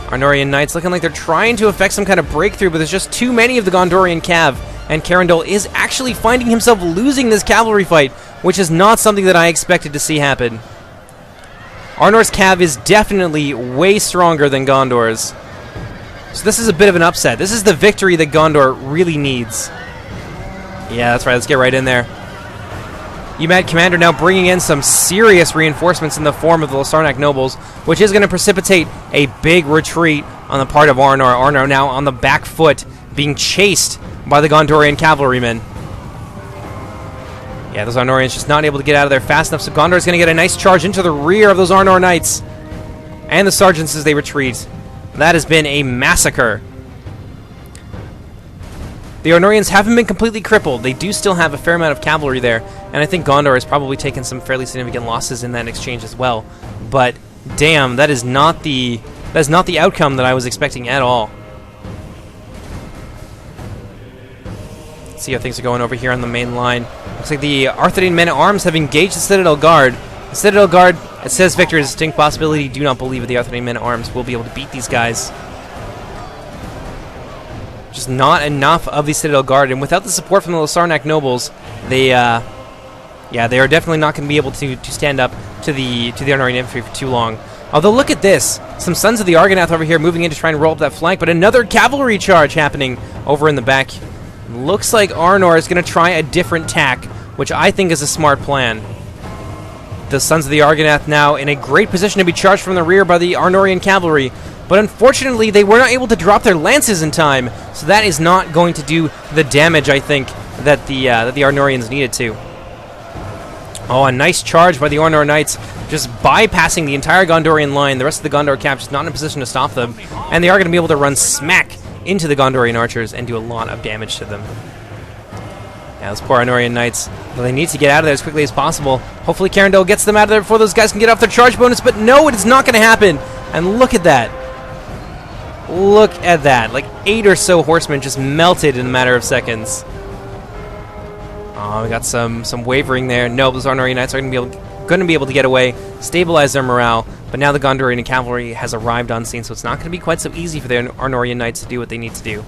Arnorian Knights looking like they're trying to effect some kind of breakthrough, but there's just too many of the Gondorian cav, and Carindel is actually finding himself losing this cavalry fight which is not something that I expected to see happen. Arnor's Cav is definitely way stronger than Gondor's. So this is a bit of an upset. This is the victory that Gondor really needs. Yeah, that's right. Let's get right in there. UMAD Commander now bringing in some serious reinforcements in the form of the Lasarnak Nobles, which is going to precipitate a big retreat on the part of Arnor. Arnor now on the back foot, being chased by the Gondorian cavalrymen. Yeah, those Arnorians just not able to get out of there fast enough, so Gondor is going to get a nice charge into the rear of those Arnor Knights and the sergeants as they retreat. That has been a massacre. The Arnorians haven't been completely crippled. They do still have a fair amount of cavalry there, and I think Gondor has probably taken some fairly significant losses in that exchange as well. But damn, that is not the outcome that I was expecting at all. Let's see how things are going over here on the main line. Looks like the Arthurian men-at-arms have engaged the Citadel Guard. The Citadel Guard, it says Victor, is a distinct possibility. Do not believe that the Arthurian men-at-arms will be able to beat these guys. Just not enough of the Citadel Guard, and without the support from the Lasarnak nobles, they are definitely not going to be able to stand up to the Arnorian infantry for too long. Although, look at this. Some Sons of the Argonath over here moving in to try and roll up that flank, but another cavalry charge happening over in the back. Looks like Arnor is going to try a different tack, which I think is a smart plan. The Sons of the Argonath now in a great position to be charged from the rear by the Arnorian cavalry, but unfortunately they were not able to drop their lances in time, so that is not going to do the damage, I think, that the Arnorians needed to. Oh, a nice charge by the Arnor Knights, just bypassing the entire Gondorian line. The rest of the Gondor Cav just not in a position to stop them, and they are going to be able to run smack into the Gondorian archers and do a lot of damage to them. Yeah, those poor Arnorian Knights, well, they need to get out of there as quickly as possible. Hopefully Carindel gets them out of there before those guys can get off their charge bonus, but no, it is not going to happen. And look at that. Look at that. Like 8 or so horsemen just melted in a matter of seconds. Oh, we got some wavering there. No, those Arnorian Knights are going to be able to get away, stabilize their morale, but now the Gondorian cavalry has arrived on scene, so it's not going to be quite so easy for the Arnorian Knights to do what they need to do.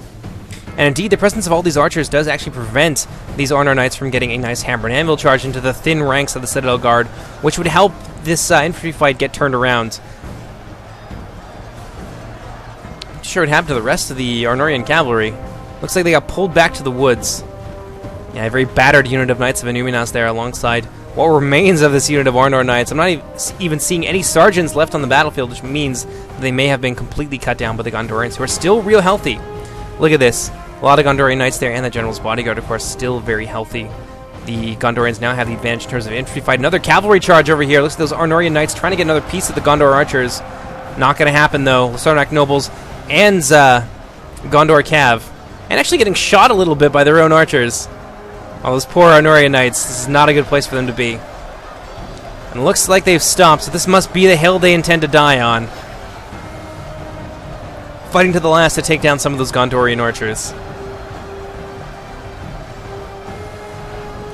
And indeed, the presence of all these archers does actually prevent these Arnor Knights from getting a nice hammer and anvil charge into the thin ranks of the Citadel Guard, which would help this infantry fight get turned around. Not sure what happened to the rest of the Arnorian cavalry. Looks like they got pulled back to the woods. Yeah, a very battered unit of Knights of Inuminas there alongside what remains of this unit of Arnor Knights. I'm not even seeing any sergeants left on the battlefield, which means that they may have been completely cut down by the Gondorians, who are still real healthy. Look at this. A lot of Gondorian Knights there, and the General's Bodyguard, of course, still very healthy. The Gondorians now have the advantage in terms of infantry fight. Another cavalry charge over here. Looks like those Arnorian Knights trying to get another piece of the Gondor archers. Not going to happen, though. Lasarnak nobles and Gondor Cav. And actually getting shot a little bit by their own archers. Oh, those poor Arnorian Knights. This is not a good place for them to be. And it looks like they've stopped, so this must be the hill they intend to die on. Fighting to the last to take down some of those Gondorian archers.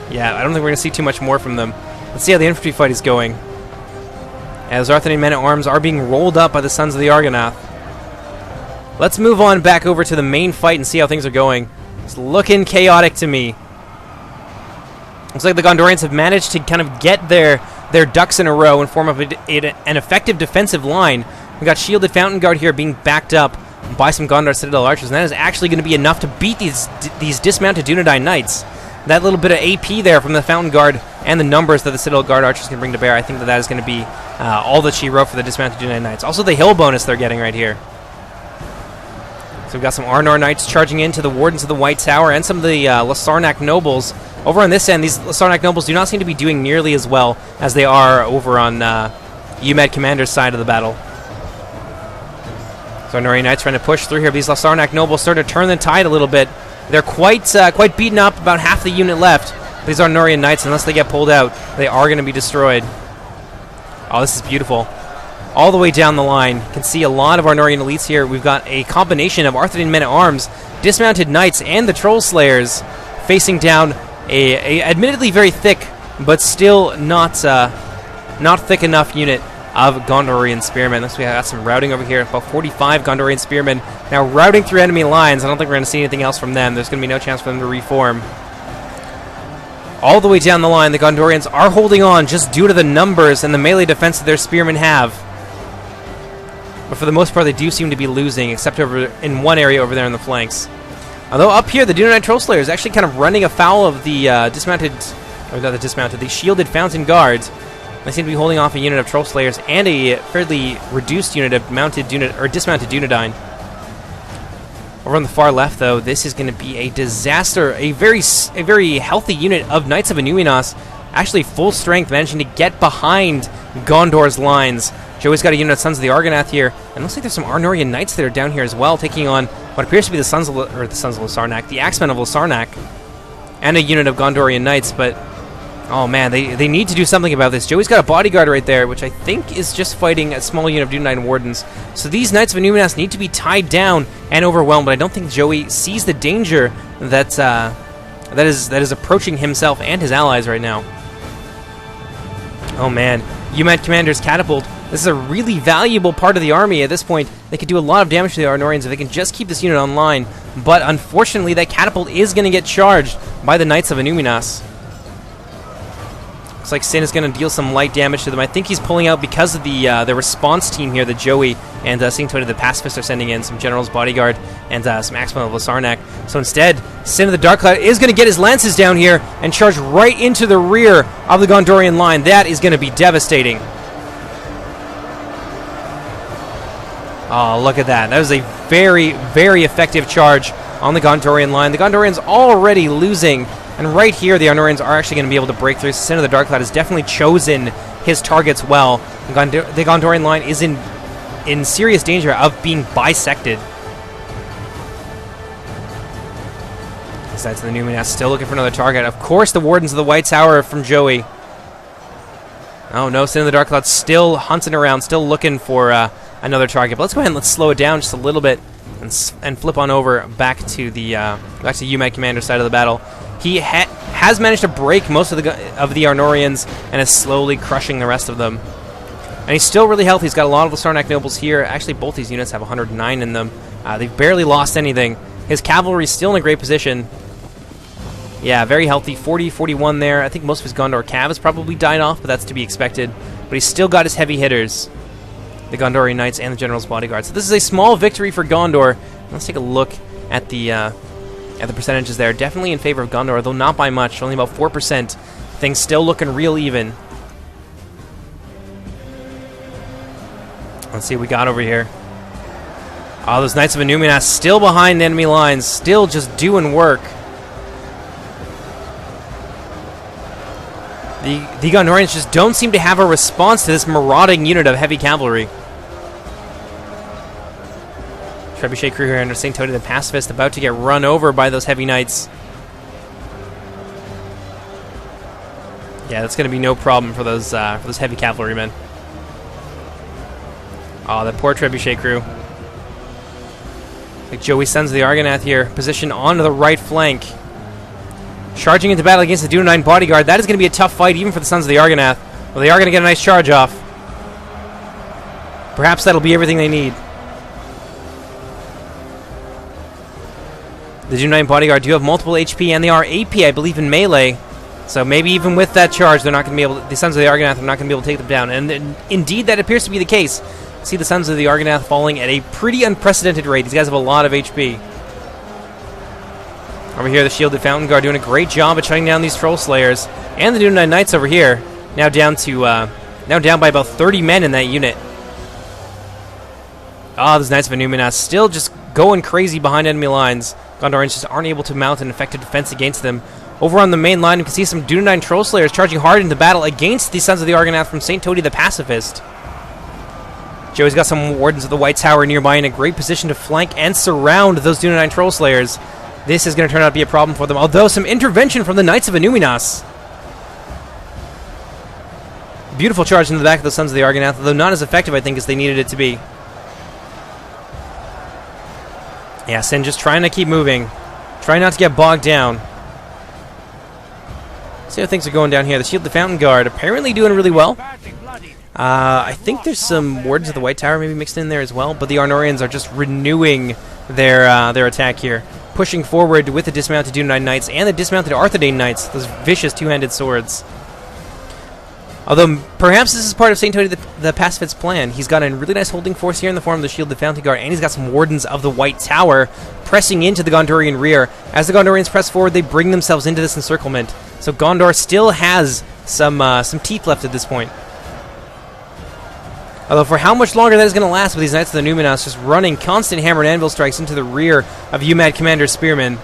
Yeah, I don't think we're going to see too much more from them. Let's see how the infantry fight is going. As Arthurian men-at-arms are being rolled up by the Sons of the Argonath. Let's move on back over to the main fight and see how things are going. It's looking chaotic to me. Looks like the Gondorians have managed to kind of get their ducks in a row in form of an effective defensive line. We've got shielded Fountain Guard here being backed up by some Gondor Citadel archers, and that is actually going to be enough to beat these dismounted Dunedain Knights. That little bit of AP there from the Fountain Guard and the numbers that the Citadel Guard archers can bring to bear, I think that is going to be all that she wrote for the dismounted Dunedain Knights. Also the hill bonus they're getting right here. So we've got some Arnor Knights charging into the Wardens of the White Tower and some of the Lasarnak nobles. Over on this end, these Lasarnak nobles do not seem to be doing nearly as well as they are over on UMAD Commander's side of the battle. So Arnorian Knights trying to push through here. These Lasarnak nobles start to turn the tide a little bit. They're quite beaten up, about half the unit left. These Arnorian Knights, unless they get pulled out, they are going to be destroyed. Oh, this is beautiful. All the way down the line, you can see a lot of Arnorian elites here. We've got a combination of Arthurian men-at-arms, dismounted knights, and the Troll Slayers facing down a admittedly very thick, but still not thick enough unit of Gondorian spearmen. Looks like we got some routing over here. About 45 Gondorian spearmen now routing through enemy lines. I don't think we're going to see anything else from them. There's going to be no chance for them to reform. all the way down the line. The Gondorians are holding on just due to the numbers and the melee defense that their spearmen have. But for the most part, they do seem to be losing, except over in one area over there in the flanks. Although up here, the Dunedain Troll Slayer is actually kind of running afoul of the the shielded Fountain Guards. They seem to be holding off a unit of Troll Slayers and a fairly reduced unit of mounted dismounted Dunedain. Over on the far left, though, this is going to be a disaster. A very healthy unit of Knights of Inuminas, actually full strength, managing to get behind Gondor's lines. Joey's got a unit of Sons of the Argonath here, and looks like there's some Arnorian Knights that are down here as well, taking on what appears to be the Sons of Lasarnak, the Axemen of Lasarnak, and a unit of Gondorian Knights. But oh man, they need to do something about this. Joey's got a bodyguard right there, which I think is just fighting a small unit of Dunedain Wardens. So these Knights of Inuminas need to be tied down and overwhelmed, but I don't think Joey sees the danger that is approaching himself and his allies right now. Oh man, UMAT Commander's Catapult. This is a really valuable part of the army at this point. They could do a lot of damage to the Arnorians if they can just keep this unit online. But unfortunately, that catapult is going to get charged by the Knights of Inuminas. Looks like Sin is going to deal some light damage to them. I think he's pulling out because of the response team here that Joey and Saint Toady the Pacifist are sending in, some General's Bodyguard and some Axemen of Lasarnak. So instead, Sin of the Dark Cloud is going to get his lances down here and charge right into the rear of the Gondorian line. That is going to be devastating. Oh, look at that. That was a very, very effective charge on the Gondorian line. The Gondorians already losing, and right here the Arnorians are actually going to be able to break through. Sin of the Dark Cloud has definitely chosen his targets well. The Gondorian line is in serious danger of being bisected. Besides, the Numinas still looking for another target. Of course, the Wardens of the White Tower from Joey. Oh no, Sin of the Dark Cloud still hunting around, still looking for another target. But let's go ahead and let's slow it down just a little bit and flip on over back to the UMAT Commander's side of the battle. He has managed to break most of the Arnorians and is slowly crushing the rest of them. And he's still really healthy. He's got a lot of the Sarnak nobles here. Actually, both these units have 109 in them. They've barely lost anything. His cavalry is still in a great position. Yeah, very healthy. 40, 41 there. I think most of his Gondor cav has probably died off, but that's to be expected. But he's still got his heavy hitters, the Gondorian Knights and the General's Bodyguard. So this is a small victory for Gondor. Let's take a look at the percentages there. Definitely in favor of Gondor, though not by much. Only about 4%. Things still looking real even. Let's see what we got over here. Oh, those Knights of Inuminas still behind enemy lines, still just doing work. The Gondorians just don't seem to have a response to this marauding unit of heavy cavalry. Trebuchet crew here under Saint Toady the Pacifist about to get run over by those heavy knights. Yeah, that's going to be no problem for those heavy cavalrymen. Oh, that poor Trebuchet crew. Like Joey Sons of the Argonath here, positioned onto the right flank. Charging into battle against the Dunedain Bodyguard. That is going to be a tough fight even for the Sons of the Argonath. Well, they are going to get a nice charge off. Perhaps that'll be everything they need. The Dunedain Bodyguard do have multiple HP, and they are AP, I believe, in melee. So maybe even with that charge, they're not going to be able to, the Sons of the Argonath are not going to be able to take them down. And indeed, that appears to be the case. See the Sons of the Argonath falling at a pretty unprecedented rate. These guys have a lot of HP. Over here, the Shielded Fountain Guard doing a great job at shutting down these Troll Slayers. And the Dunedain Knights over here, now down by about 30 men in that unit. Oh, those Knights of Inuminas still just going crazy behind enemy lines. Gondorians just aren't able to mount an effective defense against them. Over on the main line, you can see some Dunedain Troll Slayers charging hard into battle against the Sons of the Argonath from Saint Toady the Pacifist. Joey's got some Wardens of the White Tower nearby in a great position to flank and surround those Dunedain Troll Slayers. This is going to turn out to be a problem for them, although some intervention from the Knights of Inuminas. Beautiful charge into the back of the Sons of the Argonath, though not as effective, I think, as they needed it to be. Yeah, Sin just trying to keep moving. Trying not to get bogged down. See how things are going down here. The Shielded Fountain Guard apparently doing really well. I think there's some Wardens of the White Tower maybe mixed in there as well, but the Arnorians are just renewing their attack here. pushing forward with the dismounted Dunedain Knights and the dismounted Arthedain Knights, those vicious two-handed swords. Although, perhaps this is part of St. Toady the Pacifist's plan. He's got a really nice holding force here in the form of the Shielded Fountain Guard, and he's got some Wardens of the White Tower pressing into the Gondorian rear. As the Gondorians press forward, they bring themselves into this encirclement. So Gondor still has some teeth left at this point. Although for how much longer that is going to last with these Knights of the Numinas just running constant hammer and anvil strikes into the rear of UMAD Commander Spearman,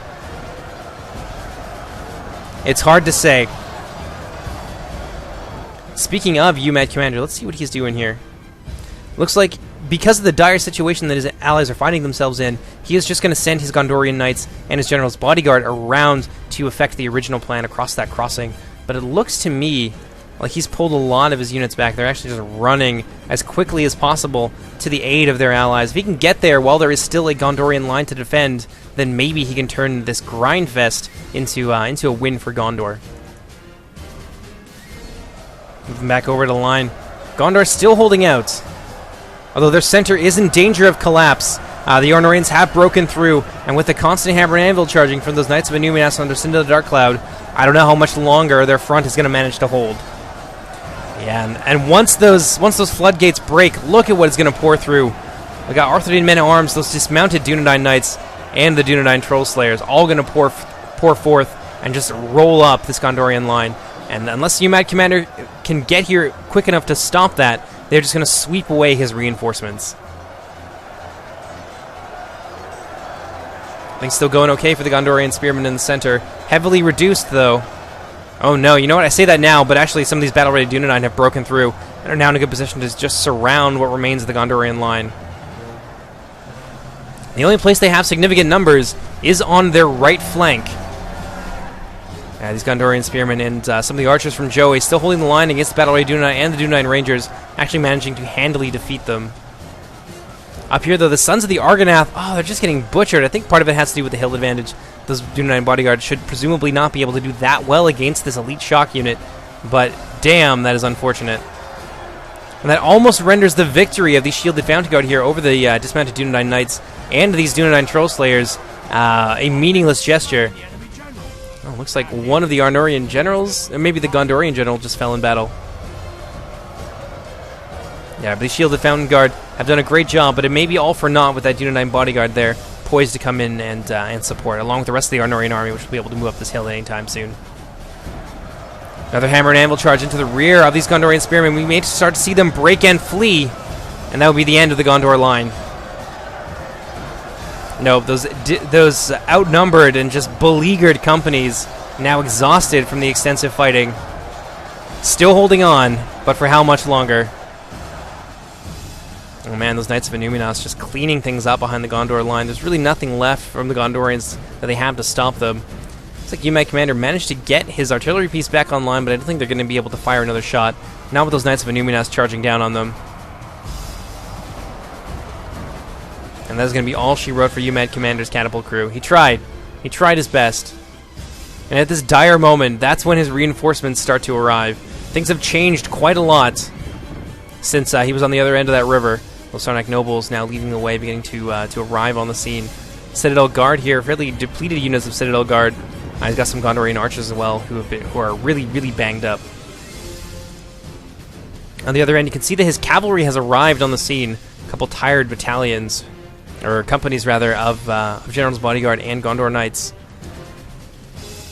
it's hard to say. Speaking of UMAD Commander, let's see what he's doing here. Looks like because of the dire situation that his allies are finding themselves in, he is just going to send his Gondorian Knights and his General's Bodyguard around to effect the original plan across that crossing. But it looks to me like he's pulled a lot of his units back. They're actually just running as quickly as possible to the aid of their allies. If he can get there while there is still a Gondorian line to defend, then maybe he can turn this grind fest into a win for Gondor. Moving back over to the line. Gondor still holding out. Although their center is in danger of collapse. The Arnorians have broken through, and with the constant hammer and anvil charging from those Knights of Inuminas under Cinder the Dark Cloud, I don't know how much longer their front is going to manage to hold. Yeah, and once those floodgates break, look at what it's going to pour through. We got Arthedain men-at-arms, those dismounted Dunedain Knights, and the Dunedain Troll Slayers, all going to pour forth and just roll up this Gondorian line. And unless UMAD Commander can get here quick enough to stop that, they're just going to sweep away his reinforcements. Things still going okay for the Gondorian Spearmen in the center. Heavily reduced, though. Oh no, you know what? I say that now, but actually some of these battle-ready Dunedain have broken through and are now in a good position to just surround what remains of the Gondorian line. The only place they have significant numbers is on their right flank. These Gondorian Spearmen and some of the archers from Joey still holding the line against the battle-ready Dunedain and the Dunedain Rangers, actually managing to handily defeat them. Up here, though, the Sons of the Argonath, oh, they're just getting butchered. I think part of it has to do with the hill advantage. Those Dunedain bodyguards should presumably not be able to do that well against this elite shock unit, but damn, that is unfortunate. And that almost renders the victory of the Shielded Fountain Guard here over the dismounted Dunedain Knights and these Dunedain Troll Slayers a meaningless gesture. Oh, looks like one of the Arnorian generals, or maybe the Gondorian general, just fell in battle. Yeah, but the Shielded Fountain Guard have done a great job, but it may be all for naught with that Dunedain bodyguard there, poised to come in and support, along with the rest of the Arnorian army, which will be able to move up this hill at any time soon. Another hammer and anvil charge into the rear of these Gondorian Spearmen. We may start to see them break and flee, and that would be the end of the Gondor line. No, those outnumbered and just beleaguered companies, now exhausted from the extensive fighting, still holding on, but for how much longer? Oh man, those Knights of Inuminas just cleaning things up behind the Gondor line. There's really nothing left from the Gondorians that they have to stop them. Looks like UMAD Commander managed to get his artillery piece back online, but I don't think they're going to be able to fire another shot. Not with those Knights of Inuminas charging down on them. And that's going to be all she wrote for UMAD Commander's catapult crew. He tried. He tried his best. And at this dire moment, that's when his reinforcements start to arrive. Things have changed quite a lot since he was on the other end of that river. Those Sarnak nobles now leading the way, beginning to arrive on the scene. Citadel Guard here, fairly depleted units of Citadel Guard. He's got some Gondorian archers as well, who are really, really banged up. On the other end, you can see that his cavalry has arrived on the scene. A couple tired battalions, or companies rather, of General's Bodyguard and Gondor Knights.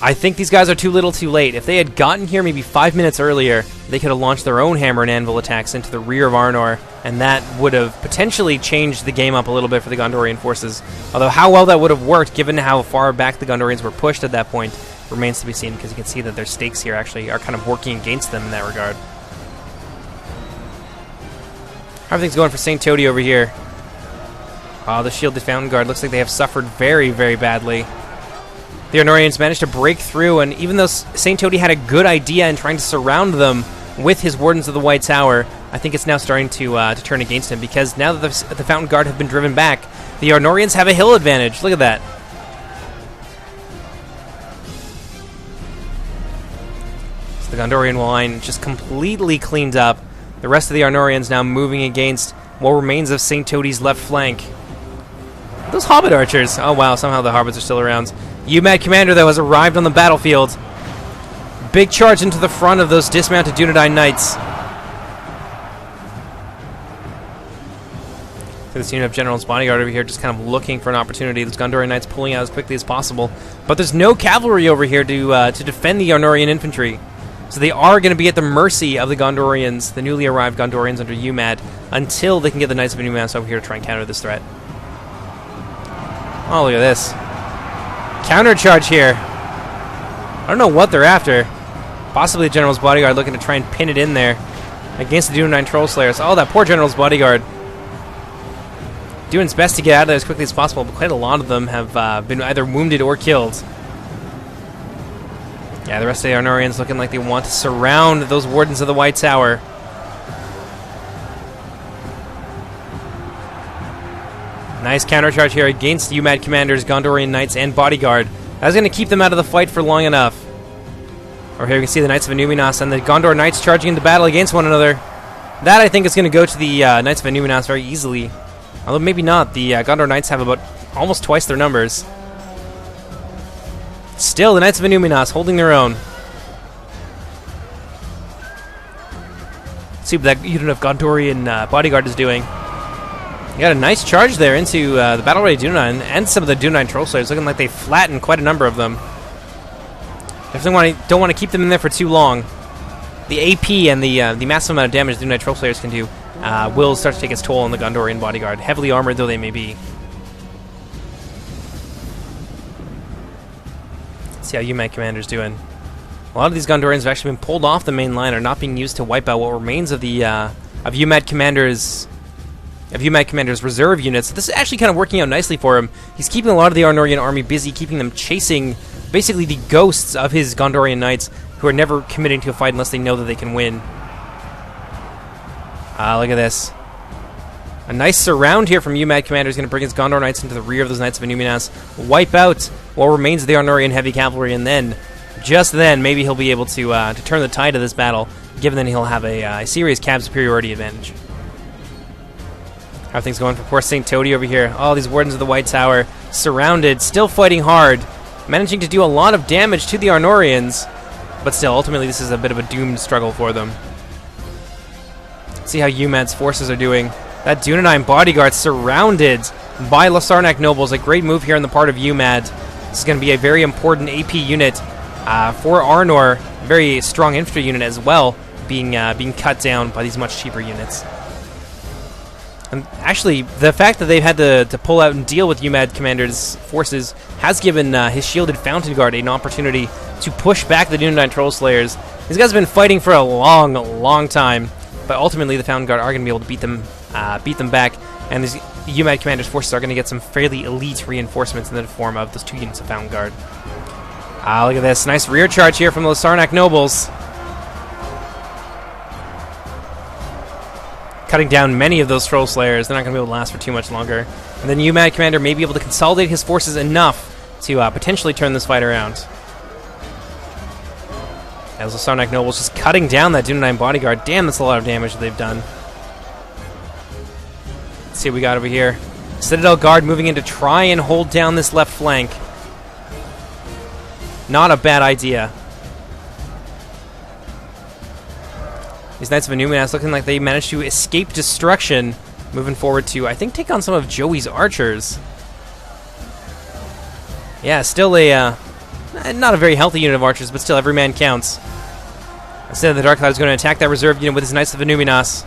I think these guys are too little too late. If they had gotten here maybe 5 minutes earlier, they could have launched their own hammer and anvil attacks into the rear of Arnor, and that would have potentially changed the game up a little bit for the Gondorian forces. Although how well that would have worked, given how far back the Gondorians were pushed at that point, remains to be seen, because you can see that their stakes here actually are kind of working against them in that regard. How are things going for St. Toady over here? The Shielded Fountain Guard looks like they have suffered very, very badly. The Arnorians managed to break through, and even though St. Toady had a good idea in trying to surround them with his Wardens of the White Tower, I think it's now starting to turn against him, because now that the Fountain Guard have been driven back, the Arnorians have a hill advantage. Look at that. So the Gondorian line just completely cleaned up. The rest of the Arnorians now moving against what remains of St. Toady's left flank. Those Hobbit archers. Oh, wow. Somehow the Hobbits are still around. UMAD Commander, though, has arrived on the battlefield. Big charge into the front of those dismounted Dunedain Knights. So this unit of General's Bodyguard over here just kind of looking for an opportunity. Those Gondorian Knights pulling out as quickly as possible. But there's no cavalry over here to defend the Arnorian infantry. So they are going to be at the mercy of the Gondorians, the newly arrived Gondorians under UMAD, until they can get the Knights of Innuminas over here to try and counter this threat. Oh, look at this. Counter charge here. I don't know what they're after. Possibly the General's Bodyguard looking to try and pin it in there against the Dunedain Troll Slayers. Oh, that poor General's Bodyguard. Doing its best to get out of there as quickly as possible, but quite a lot of them have been either wounded or killed. Yeah, the rest of the Arnorians looking like they want to surround those Wardens of the White Tower. Nice countercharge here against UMAD Commanders, Gondorian Knights, and Bodyguard. That's going to keep them out of the fight for long enough. Over here we can see the Knights of Innuminas and the Gondor Knights charging into battle against one another. That, I think, is going to go to the Knights of Innuminas very easily. Although maybe not. The Gondor Knights have about almost twice their numbers. Still, the Knights of Innuminas holding their own. Let's see what that unit of Gondorian Bodyguard is doing. You got a nice charge there into the battle-ready Dunedain and some of the Dunedain Troll Slayers, looking like they flattened quite a number of them. Definitely don't want to keep them in there for too long. The AP and the massive amount of damage the Dunedain Troll Slayers can do will start to take its toll on the Gondorian Bodyguard, heavily armored though they may be. Let's see how UMAD Commander's doing. A lot of these Gondorians have actually been pulled off the main line, are not being used to wipe out what remains of the UMAD Commander's reserve units. This is actually kind of working out nicely for him. He's keeping a lot of the Arnorian army busy, keeping them chasing basically the ghosts of his Gondorian Knights, who are never committing to a fight unless they know that they can win. Look at this. A nice surround here from UMAD Commander is going to bring his Gondor Knights into the rear of those Knights of Innuminas, wipe out what remains of the Arnorian heavy cavalry, and then, just then, maybe he'll be able to turn the tide of this battle, given that he'll have a serious cab superiority advantage. How are things going for poor St. Toady over here? All these Wardens of the White Tower, surrounded, still fighting hard, managing to do a lot of damage to the Arnorians, but still, ultimately, this is a bit of a doomed struggle for them. Let's see how UMAD's forces are doing. That Dunedain Bodyguard surrounded by Lasarnak nobles. A great move here on the part of UMAD. This is going to be a very important AP unit for Arnor. Very strong infantry unit as well, being cut down by these much cheaper units. And actually, the fact that they've had to pull out and deal with UMAD Commander's forces has given his shielded Fountain Guard an opportunity to push back the Dunedain Troll Slayers. These guys have been fighting for a long, long time, but ultimately the Fountain Guard are going to be able to beat them back, and these UMAD Commander's forces are going to get some fairly elite reinforcements in the form of those 2 units of Fountain Guard. Look at this. Nice rear charge here from the Lasarnak nobles. Cutting down many of those Troll Slayers. They're not going to be able to last for too much longer. And then UMAD Commander may be able to consolidate his forces enough to potentially turn this fight around. As the Lasarnak nobles just cutting down that Dunedain Bodyguard. Damn, that's a lot of damage that they've done. Let's see what we got over here. Citadel Guard moving in to try and hold down this left flank. Not a bad idea. These Knights of Innuminas looking like they managed to escape destruction, moving forward to, I think, take on some of Joey's archers. Yeah, still a not a very healthy unit of archers, but still every man counts. Instead, the Dark Cloud is going to attack that reserve unit with his Knights of Innuminas.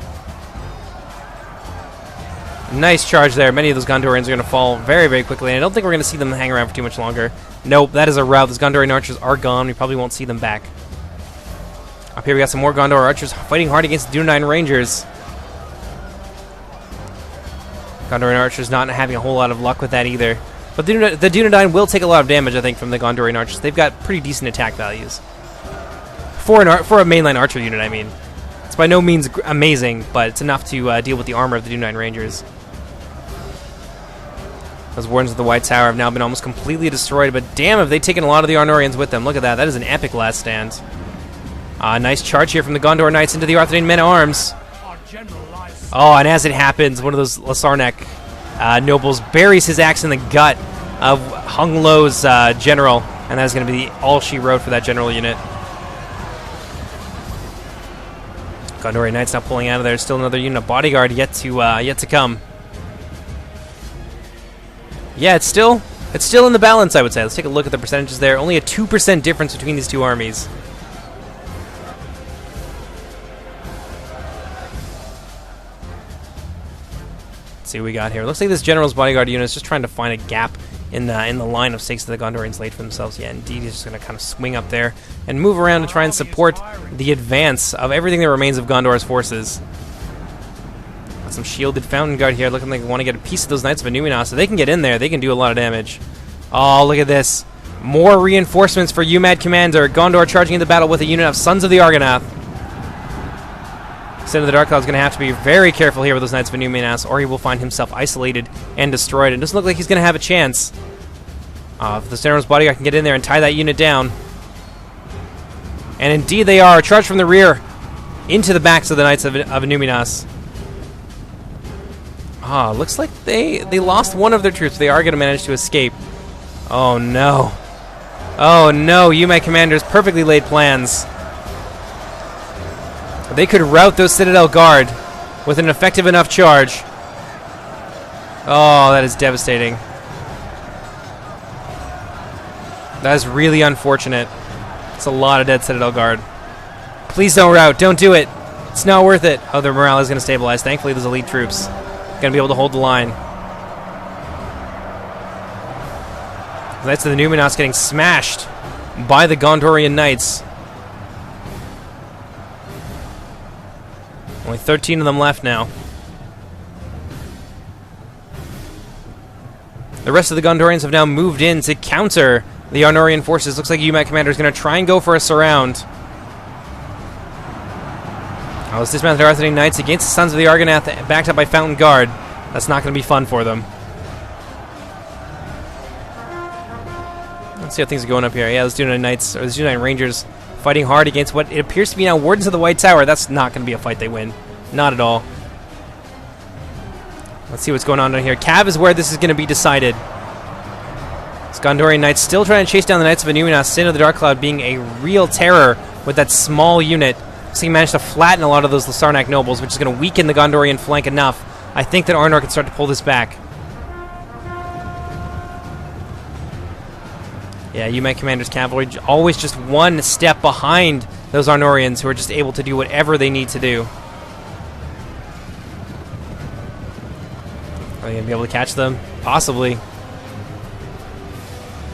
Nice charge there. Many of those Gondorians are going to fall very, very quickly, and I don't think we're going to see them hang around for too much longer. Nope, that is a rout. Those Gondorian archers are gone. We probably won't see them back. Up here we got some more Gondor archers fighting hard against the Dunedain Rangers. Gondorian archers not having a whole lot of luck with that either. But the Dunedain will take a lot of damage, I think, from the Gondorian archers. They've got pretty decent attack values. For a mainline archer unit, I mean. It's by no means amazing, but it's enough to deal with the armor of the Dunedain Rangers. Those Wardens of the White Tower have now been almost completely destroyed, but damn, have they taken a lot of the Arnorians with them. Look at that. That is an epic last stand. Nice charge here from the Gondor Knights into the Arthedain men-at-arms. Oh, and as it happens, one of those Lasarnak nobles buries his axe in the gut of Hung Lo's general, and that is going to be all she wrote for that general unit. Gondorian Knights now pulling out of there. Still another unit of bodyguard yet to come. Yeah, it's still in the balance, I would say. Let's take a look at the percentages there. Only a 2% difference between these two armies. Let's see what we got here. Looks like this general's bodyguard unit is just trying to find a gap in the line of stakes that the Gondorians laid for themselves. Yeah, indeed, he's just going to kind of swing up there and move around to try and support the advance of everything that remains of Gondor's forces. Got some shielded fountain guard here, looking like they want to get a piece of those Knights of Inuminas. So they can get in there, they can do a lot of damage. Oh, look at this. More reinforcements for UMAD Commander. Gondor charging into battle with a unit of Sons of the Argonath. Sin of the Dark Cloud is going to have to be very careful here with those Knights of Inuminas, or he will find himself isolated and destroyed. It doesn't look like he's going to have a chance. If the General's bodyguard can get in there and tie that unit down. And indeed they are. Charged from the rear into the backs of the Knights of Inuminas. Looks like they lost one of their troops. They are going to manage to escape. Oh no. Oh no, UMAD Commander's perfectly laid plans. They could rout those Citadel Guard with an effective enough charge. Oh, that is devastating. That is really unfortunate. It's a lot of dead Citadel Guard. Please don't rout. Don't do it. It's not worth it. Oh, their morale is going to stabilize. Thankfully, those elite troops going to be able to hold the line. The Knights of the Numinos getting smashed by the Gondorian Knights. Only 13 of them left now. The rest of the Gondorians have now moved in to counter the Arnorian forces. Looks like UMAD Commander is going to try and go for a surround. Oh, let's dismount the Arthurine Knights against the Sons of the Argonath, backed up by Fountain Guard. That's not going to be fun for them. Let's see how things are going up here. Yeah, let's do 9 Knights, or let's do 9 Rangers fighting hard against what it appears to be now Wardens of the White Tower. That's not going to be a fight they win. Not at all. Let's see what's going on down here. Cav is where this is going to be decided. Gondorian Knights still trying to chase down the Knights of Inuminas. Sin of the Dark Cloud being a real terror with that small unit. So he managed to flatten a lot of those Lasarnak nobles, which is going to weaken the Gondorian flank enough. I think that Arnor can start to pull this back. Yeah, UMAD Commander's cavalry always just one step behind those Arnorians, who are just able to do whatever they need to do. Are they going to be able to catch them? Possibly.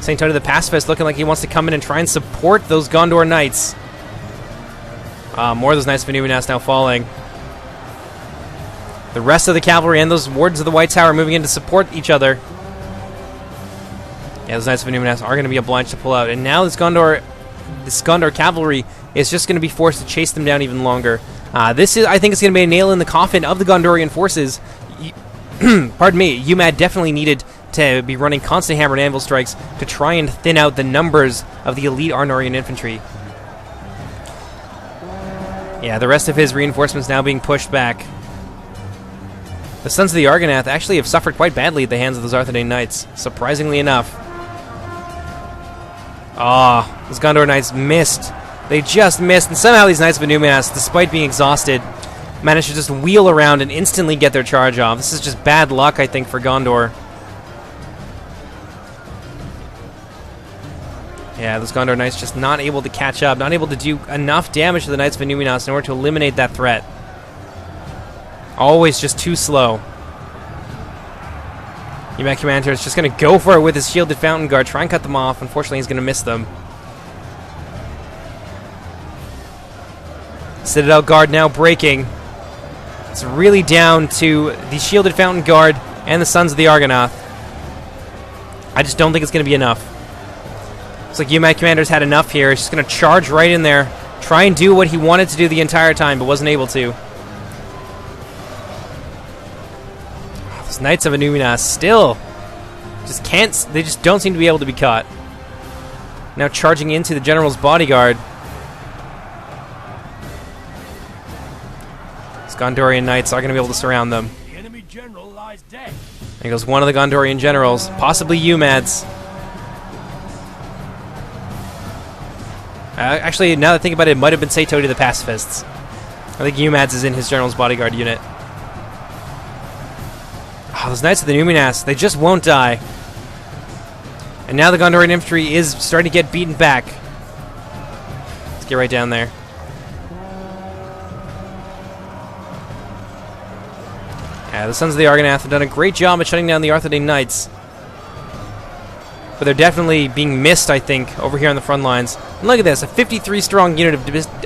St. Tony the Pacifist looking like he wants to come in and try and support those Gondor Knights. More of those Knights of Inuminas now falling. The rest of the cavalry and those Wardens of the White Tower moving in to support each other. Yeah, those Knights of Inuminas are going to be obliged to pull out. And now this Gondor cavalry is just going to be forced to chase them down even longer. This is, I think, it's going to be a nail in the coffin of the Gondorian forces. Pardon me, UMAD definitely needed to be running constant hammer and anvil strikes to try and thin out the numbers of the elite Arnorian infantry. Yeah, the rest of his reinforcements now being pushed back. The Sons of the Argonath actually have suffered quite badly at the hands of those Arthurine Knights, surprisingly enough. Those Gondor Knights missed. They just missed, and somehow these Knights of Inuminas, despite being exhausted, managed to just wheel around and instantly get their charge off. This is just bad luck, I think, for Gondor. Yeah, those Gondor Knights just not able to catch up, not able to do enough damage to the Knights of Inuminas in order to eliminate that threat. Always just too slow. UMAD Commander is just going to go for it with his shielded Fountain Guard, try and cut them off. Unfortunately, he's going to miss them. Citadel Guard now breaking. It's really down to the shielded Fountain Guard and the Sons of the Argonath. I just don't think it's going to be enough. Looks like UMAD Commander's had enough here. He's just going to charge right in there, try and do what he wanted to do the entire time, but wasn't able to. Those Knights of Inuminas still just can't. They just don't seem to be able to be caught. Now charging into the General's bodyguard. These Gondorian Knights are going to be able to surround them. The enemy general lies There goes one of the Gondorian generals, possibly Umad's. Actually, now that I think about it, it might have been Saitoti the Pacifists. I think Umad's is in his general's bodyguard unit. Oh, those Knights of the Numinas, they just won't die. And now the Gondorian infantry is starting to get beaten back. Let's get right down there. Yeah, the Sons of the Argonath have done a great job at shutting down the Arthur Knights. But they're definitely being missed, I think, over here on the front lines. And look at this, a 53-strong unit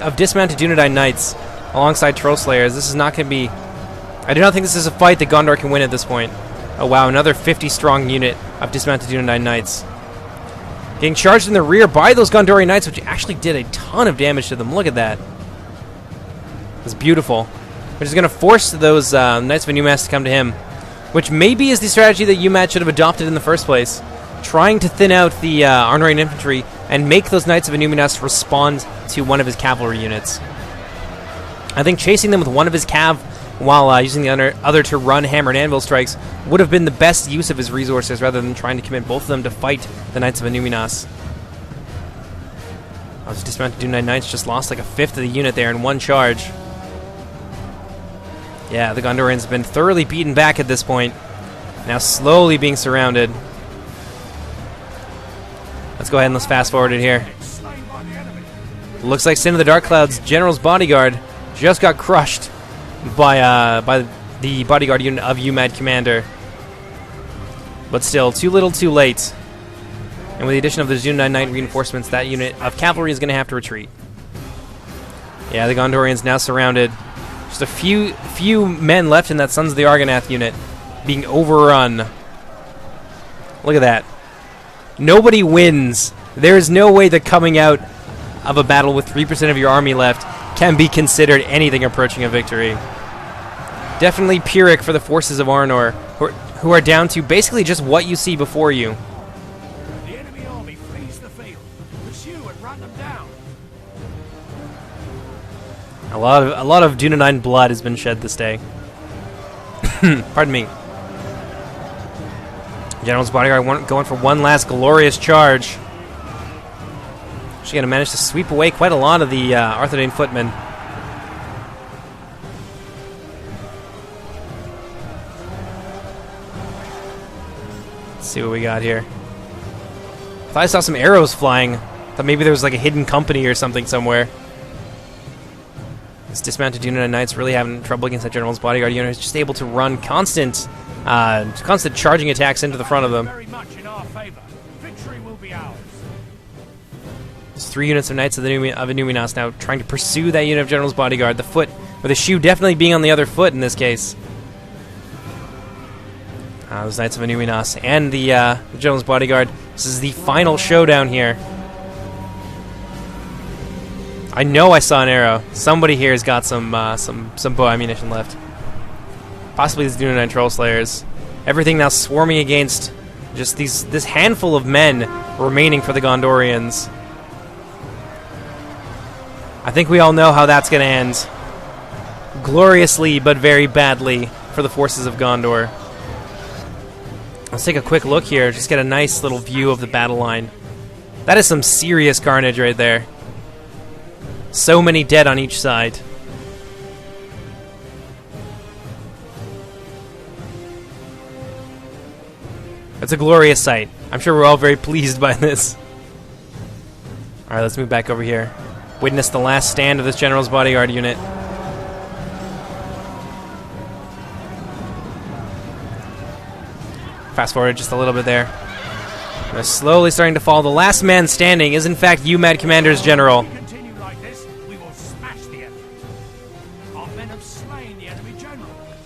of dismounted Dunedain Knights alongside Troll Slayers. This is not going to be... I do not think this is a fight that Gondor can win at this point. Oh wow, another 50-strong unit of dismounted Dunedain Knights. Getting charged in the rear by those Gondorian Knights, which actually did a ton of damage to them. Look at that. It's beautiful. Which is going to force those Knights of Numas to come to him. Which maybe is the strategy that Umad should have adopted in the first place. Trying to thin out the Arnorian infantry and make those Knights of Numinas respond to one of his cavalry units. I think chasing them with one of his cav while using the other to run hammer and anvil strikes would have been the best use of his resources rather than trying to commit both of them to fight the Knights of Numinas. Those dismounted Dunedain Knights just lost like a fifth of the unit there in one charge. Yeah, the Gondorians have been thoroughly beaten back at this point. Now slowly being surrounded. Let's go ahead and let's fast forward it here. Looks like Sin of the Dark Cloud's general's bodyguard just got crushed by the bodyguard unit of Umad Commander. But still, too little too late. And with the addition of the Dunedain Knight reinforcements, that unit of cavalry is going to have to retreat. Yeah, the Gondorians now surrounded. Just a few men left in that Sons of the Argonath unit being overrun. Look at that. Nobody wins. There is no way that coming out of a battle with 3% of your army left can be considered anything approaching a victory. Definitely Pyrrhic for the forces of Arnor, who are down to basically just what you see before you. The enemy army flees the field. Pursue and run them down. A lot of Dunedain blood has been shed this day. Pardon me. General's bodyguard going for one last glorious charge. She's going to manage to sweep away quite a lot of the Arthedain footmen. Let's see what we got here. I thought I saw some arrows flying. Thought maybe there was like a hidden company or something somewhere. This dismounted Dunedain Knights really having trouble against that General's bodyguard unit. It's just able to run constant charging attacks into the front of them. Very much in our favor. Victory will be ours. There's 3 units of Knights of Numinas now trying to pursue that unit of General's bodyguard. The foot, or the shoe definitely being on the other foot in this case. Those Knights of Numinas and the General's bodyguard. This is the final showdown here. I know I saw an arrow. Somebody here has got some bow ammunition left. Possibly these Dunedain Troll Slayers. Everything now swarming against just this handful of men remaining for the Gondorians. I think we all know how that's going to end. Gloriously, but very badly for the forces of Gondor. Let's take a quick look here. Just get a nice little view of the battle line. That is some serious carnage right there. So many dead on each side. It's a glorious sight. I'm sure we're all very pleased by this. Alright, let's move back over here. Witness the last stand of this General's bodyguard unit. Fast forward just a little bit there. They're slowly starting to fall. The last man standing is in fact Umad Commander's general.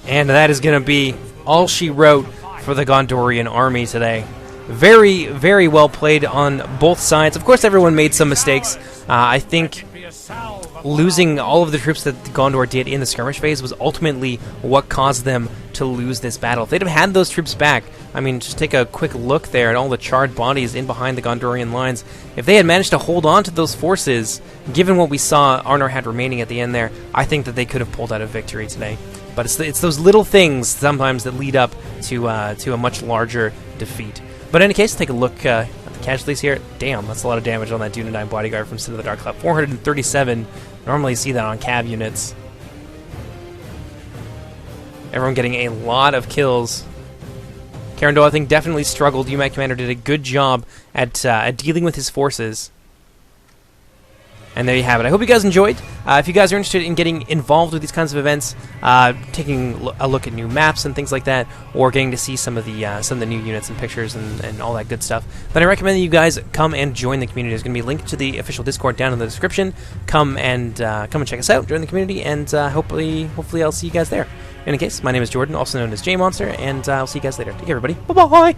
And that is going to be all she wrote for the Gondorian army today. Very, very well played on both sides. Of course, everyone made some mistakes. I think losing all of the troops that Gondor did in the skirmish phase was ultimately what caused them to lose this battle. If they'd have had those troops back, I mean, just take a quick look there at all the charred bodies in behind the Gondorian lines. If they had managed to hold on to those forces, given what we saw Arnor had remaining at the end there, I think that they could have pulled out a victory today. But it's those little things sometimes that lead up to a much larger defeat. But in any case, take a look at the casualties here. Damn, that's a lot of damage on that Dunedain bodyguard from Sin of the Dark Cloud. 437. Normally you see that on cav units. Everyone getting a lot of kills. Karandol, I think, definitely struggled. UMAC Commander did a good job at dealing with his forces. And there you have it. I hope you guys enjoyed. If you guys are interested in getting involved with these kinds of events, taking a look at new maps and things like that, or getting to see some of the new units and pictures and all that good stuff, then I recommend that you guys come and join the community. There's going to be a link to the official Discord down in the description. Come and check us out, join the community, and hopefully I'll see you guys there. In any case, my name is Jordan, also known as Jmonster, and I'll see you guys later. Take care, everybody. Bye-bye!